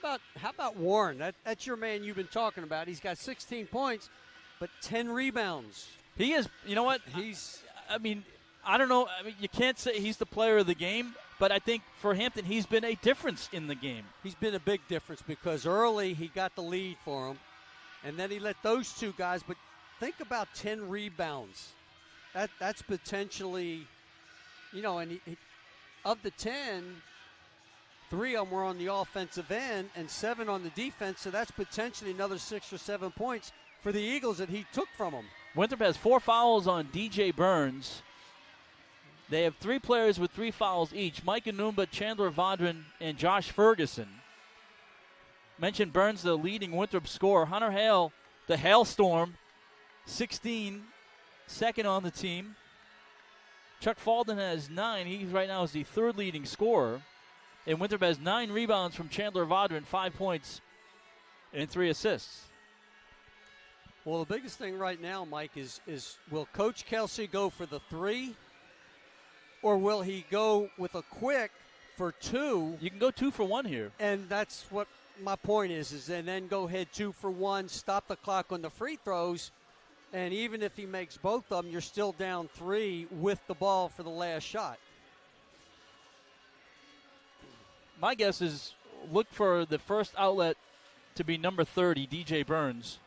about Warren? That's your man you've been talking about. He's got 16 points, but 10 rebounds. He is, you know what? I don't know. You can't say he's the player of the game, but I think for Hampton, he's been a difference in the game. He's been a big difference because early he got the lead for him, and then he let those 2 guys. But think about 10 rebounds. That's potentially, and of the 10, 3 of them were on the offensive end and 7 on the defense, so that's potentially another 6 or 7 points for the Eagles that he took from them. Winthrop has 4 fouls on DJ Burns. They have 3 players with 3 fouls each. Mike Anumba, Chandler Vaudrin, and Josh Ferguson. Mentioned Burns, the leading Winthrop scorer. Hunter Hale, the Hailstorm, 16, second on the team. Chuck Falden has 9. He right now is the 3rd leading scorer. And Winthrop has 9 rebounds from Chandler Vaudrin, 5 points and 3 assists. Well, the biggest thing right now, Mike, is will Coach Kelsey go for the 3, or will he go with a quick for 2? You can go 2 for 1 here. And that's what my point is and then go ahead 2 for 1, stop the clock on the free throws, and even if he makes both of them, you're still down 3 with the ball for the last shot. My guess is look for the first outlet to be number 30, DJ Burns.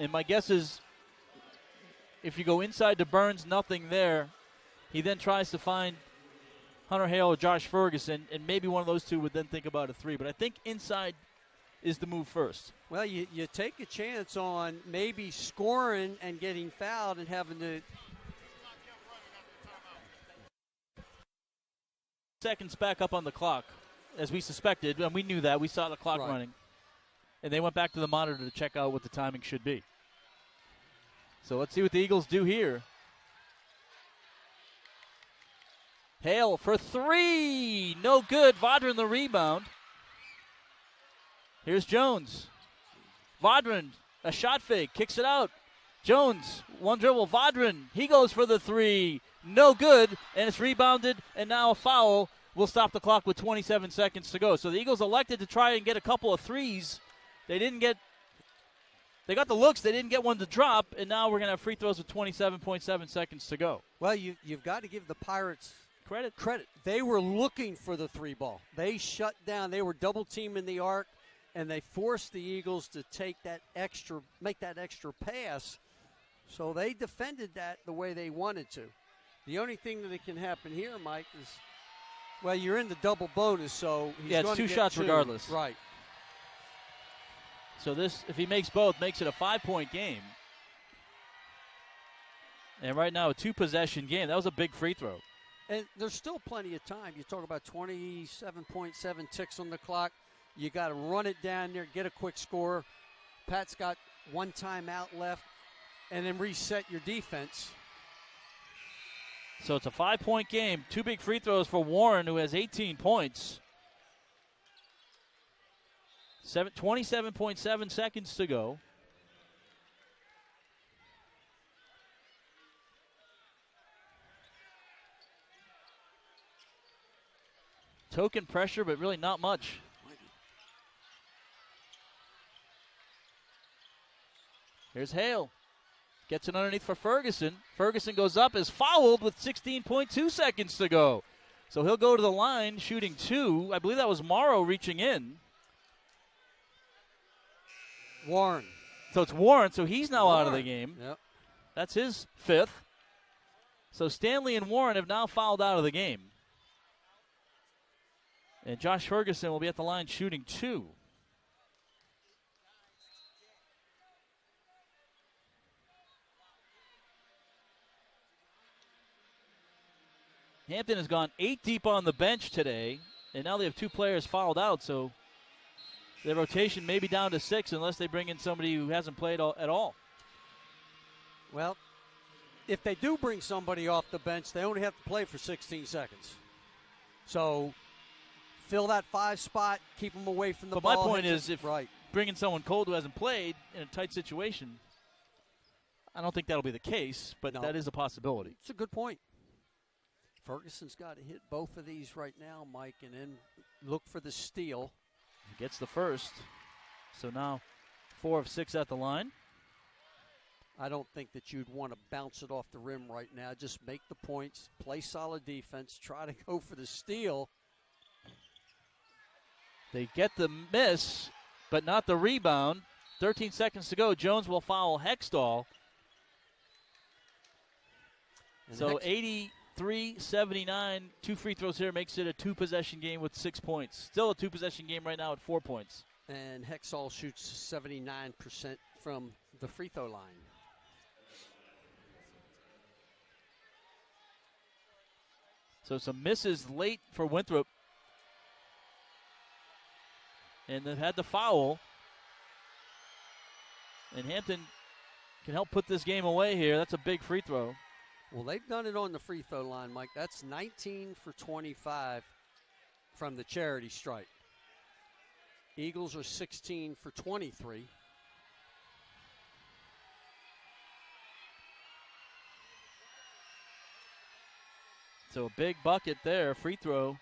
And my guess is if you go inside to Burns, nothing there. He then tries to find Hunter Hale or Josh Ferguson, and maybe one of those 2 would then think about a 3. But I think inside is the move first. Well, you take a chance on maybe scoring and getting fouled and having to. Seconds back up on the clock, as we suspected, and we knew that. We saw the clock running. And they went back to the monitor to check out what the timing should be. So let's see what the Eagles do here. Hale for 3. No good. Vaudrin the rebound. Here's Jones. Vaudrin, a shot fake, kicks it out. Jones, 1 dribble. Vaudrin, he goes for the 3. No good, and it's rebounded, and now a foul will stop the clock with 27 seconds to go. So the Eagles elected to try and get a couple of 3s. They got the looks, they didn't get one to drop, and now we're going to have free throws with 27.7 seconds to go. Well, you've got to give the Pirates credit. They were looking for the 3 ball. They shut down. They were double teaming the arc, and they forced the Eagles to make that extra pass. So they defended that the way they wanted to. The only thing that can happen here, Mike, is, well, you're in the double bonus, so he's it's going 2 to shots 2. regardless. Right. So this, if he makes both, makes it a 5-point game. And right now, a 2-possession game. That was a big free throw. And there's still plenty of time. You talk about 27.7 ticks on the clock. You got to run it down there, get a quick score. Pat's got 1 timeout left, and then reset your defense. So it's a 5-point game. 2 big free throws for Warren, who has 18 points. 27.7 seconds to go. Token pressure, but really not much. Here's Hale. Gets it underneath for Ferguson. Ferguson goes up, is fouled with 16.2 seconds to go. So he'll go to the line shooting 2. I believe that was Morrow reaching in. Warren. So it's Warren, so he's now out of the game. Yep. That's his 5th. So Stanley and Warren have now fouled out of the game. And Josh Ferguson will be at the line shooting 2. Hampton has gone 8 deep on the bench today, and now they have 2 players fouled out, so their rotation may be down to 6 unless they bring in somebody who hasn't played at all. Well, if they do bring somebody off the bench, they only have to play for 16 seconds. So fill that 5 spot, keep them away from the ball. But my point is, if bringing someone cold who hasn't played in a tight situation, I don't think that'll be the case, but that is a possibility. It's a good point. Ferguson's got to hit both of these right now, Mike, and then look for the steal. He gets the first. So now 4 of 6 at the line. I don't think that you'd want to bounce it off the rim right now. Just make the points, play solid defense, try to go for the steal. They get the miss, but not the rebound. 13 seconds to go. Jones will foul Hextall. So 83-79, 2 free throws here makes it a 2-possession game with 6 points. Still a 2-possession game right now at 4 points. And Hextall shoots 79% from the free throw line. So some misses late for Winthrop. And they've had the foul. And Hampton can help put this game away here. That's a big free throw. Well, they've done it on the free throw line, Mike. That's 19 for 25 from the charity stripe. Eagles are 16 for 23. So a big bucket there, free throw.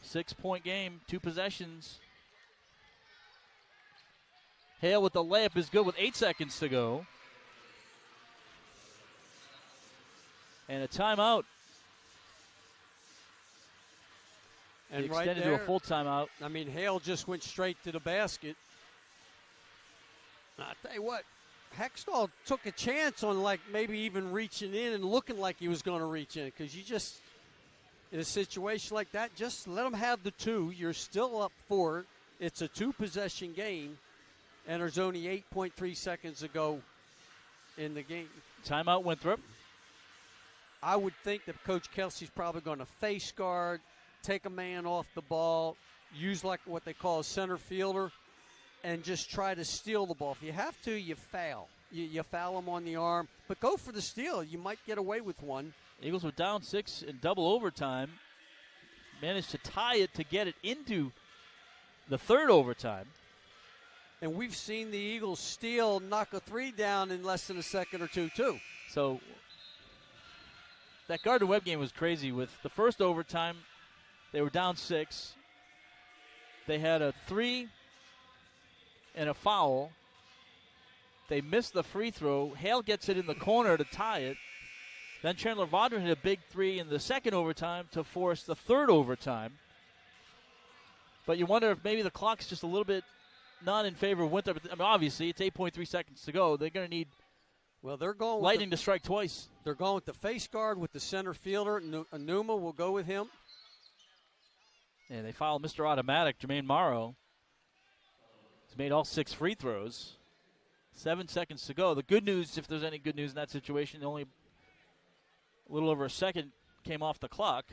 6-point game, 2 possessions. Hale with the layup is good with 8 seconds to go. And a timeout. And extended right there, to a full timeout. I mean, Hale just went straight to the basket. I'll tell you what, Hextall took a chance on maybe even reaching in and looking like he was going to reach in, because you just, in a situation like that, just let them have the 2. You're still up 4. It's a 2-possession game, and there's only 8.3 seconds to go in the game. Timeout Winthrop. I would think that Coach Kelsey's probably going to face guard, take a man off the ball, use what they call a center fielder, and just try to steal the ball. If you have to, you foul. You foul them on the arm, but go for the steal. You might get away with one. Eagles were down 6 in double overtime. Managed to tie it to get it into the 3rd overtime. And we've seen the Eagles steal, knock a 3 down in less than a second or two, too. So that Gardner-Webb game was crazy. With the first overtime, they were down 6. They had a 3 and a foul. They missed the free throw. Hale gets it in the corner to tie it. Then Chandler Vaudrin hit a big 3 in the 2nd overtime to force the 3rd overtime. But you wonder if maybe the clock's just a little bit not in favor of Winthrop. I mean, obviously, it's 8.3 seconds to go. They're going to need they're going Lightning to strike twice. They're going with the face guard with the center fielder. Anuma will go with him. And they foul Mr. Automatic, Jermaine Morrow. He's made all 6 free throws. 7 seconds to go. The good news, if there's any good news in that situation, only a little over a second came off the clock.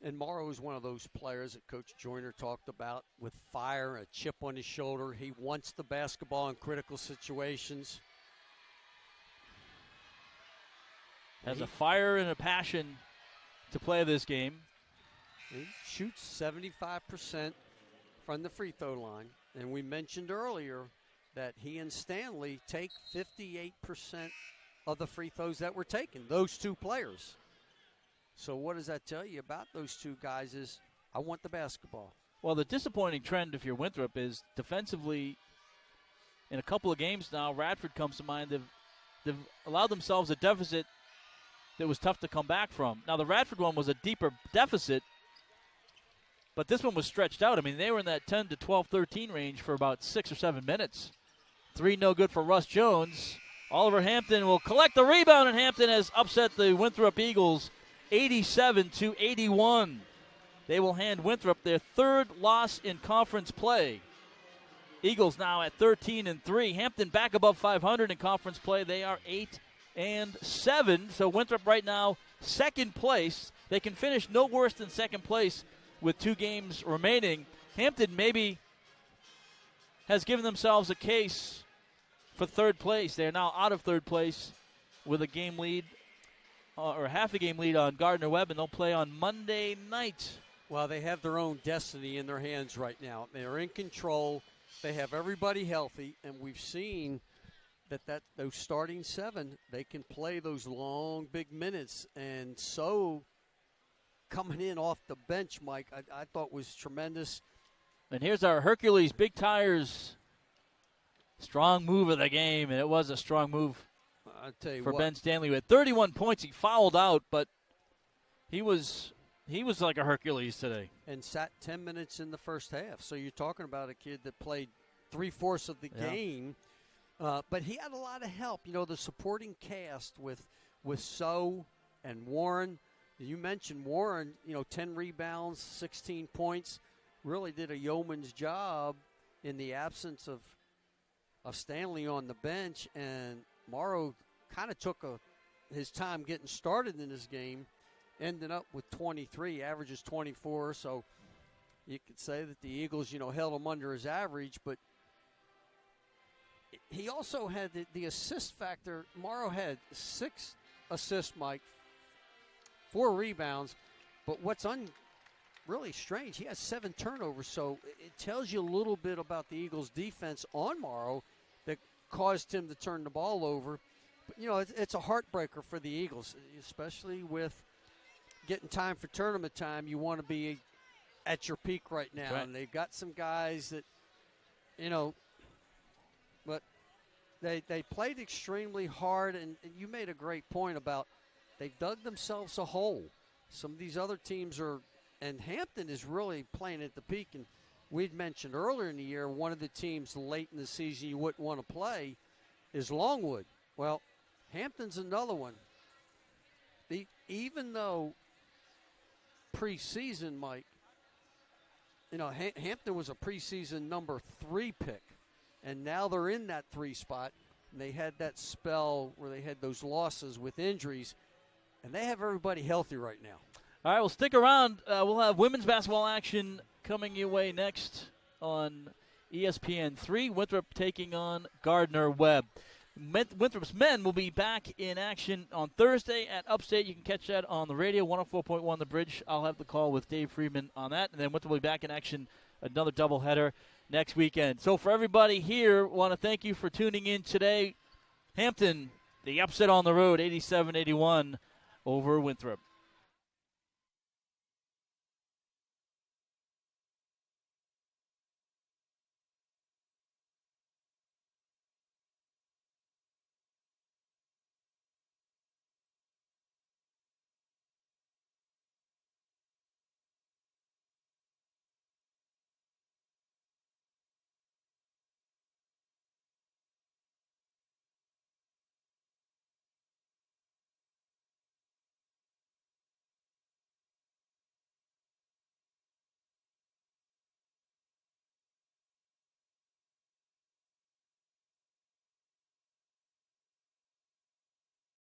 And Morrow is one of those players that Coach Joyner talked about with fire, a chip on his shoulder. He wants the basketball in critical situations. Has a fire and a passion to play this game. He shoots 75% from the free throw line. And we mentioned earlier that he and Stanley take 58% of the free throws that were taken, those 2 players. So what does that tell you about those 2 guys is I want the basketball. Well, the disappointing trend if you're Winthrop is defensively in a couple of games now, Radford comes to mind, they've allowed themselves a deficit that was tough to come back from. Now, the Radford one was a deeper deficit, but this one was stretched out. I mean, they were in that 10 to 12, 13 range for about 6 or 7 minutes. 3 no good for Russ Jones. Oliver Hampton will collect the rebound, and Hampton has upset the Winthrop Eagles 87-81. They will hand Winthrop their 3rd loss in conference play. Eagles now at 13-3. Hampton back above 500 in conference play. They are 8-7. So Winthrop right now 2nd place. They can finish no worse than 2nd place with 2 games remaining. Hampton maybe has given themselves a case for 3rd place. They are now out of 3rd place with a game lead or half a game lead on Gardner-Webb, and they'll play on Monday night. Well, they have their own destiny in their hands right now. They're in control. They have everybody healthy, and we've seen that those starting 7, they can play those long, big minutes. And so coming in off the bench, Mike, I thought was tremendous. And here's our Hercules Big Tires strong move of the game, and it was a strong move I'll tell you for what. Ben Stanley. With 31 points, he fouled out, but he was like a Hercules today. And sat 10 minutes in the first half. So you're talking about a kid that played 3/4 of the game. But he had a lot of help. You know, the supporting cast with So and Warren. You mentioned Warren, 10 rebounds, 16 points. Really did a yeoman's job in the absence of Stanley on the bench. And Morrow kind of took his time getting started in this game. Ended up with 23, averages 24. So you could say that the Eagles, held him under his average. But he also had the assist factor. Morrow had 6 assists, Mike, 4 rebounds. But what's really strange, he has 7 turnovers. So it tells you a little bit about the Eagles' defense on Morrow that caused him to turn the ball over. But, it's a heartbreaker for the Eagles, especially with getting time for tournament time. You want to be at your peak right now. Right. And they've got some guys that, but they played extremely hard. And you made a great point about they've dug themselves a hole. Some of these other teams and Hampton is really playing at the peak. And we'd mentioned earlier in the year, one of the teams late in the season you wouldn't want to play is Longwood. Well, Hampton's another one. Even though preseason, Mike, Hampton was a preseason number 3 pick, and now they're in that 3 spot. And they had that spell where they had those losses with injuries, and they have everybody healthy right now. All right, well, stick around. We'll have women's basketball action coming your way next on ESPN 3. Winthrop taking on Gardner-Webb. Winthrop's men will be back in action on Thursday at Upstate. You can catch that on the radio, 104.1 The Bridge. I'll have the call with Dave Friedman on that. And then Winthrop will be back in action, another doubleheader next weekend. So for everybody here, want to thank you for tuning in today. Hampton, the upset on the road, 87-81 over Winthrop.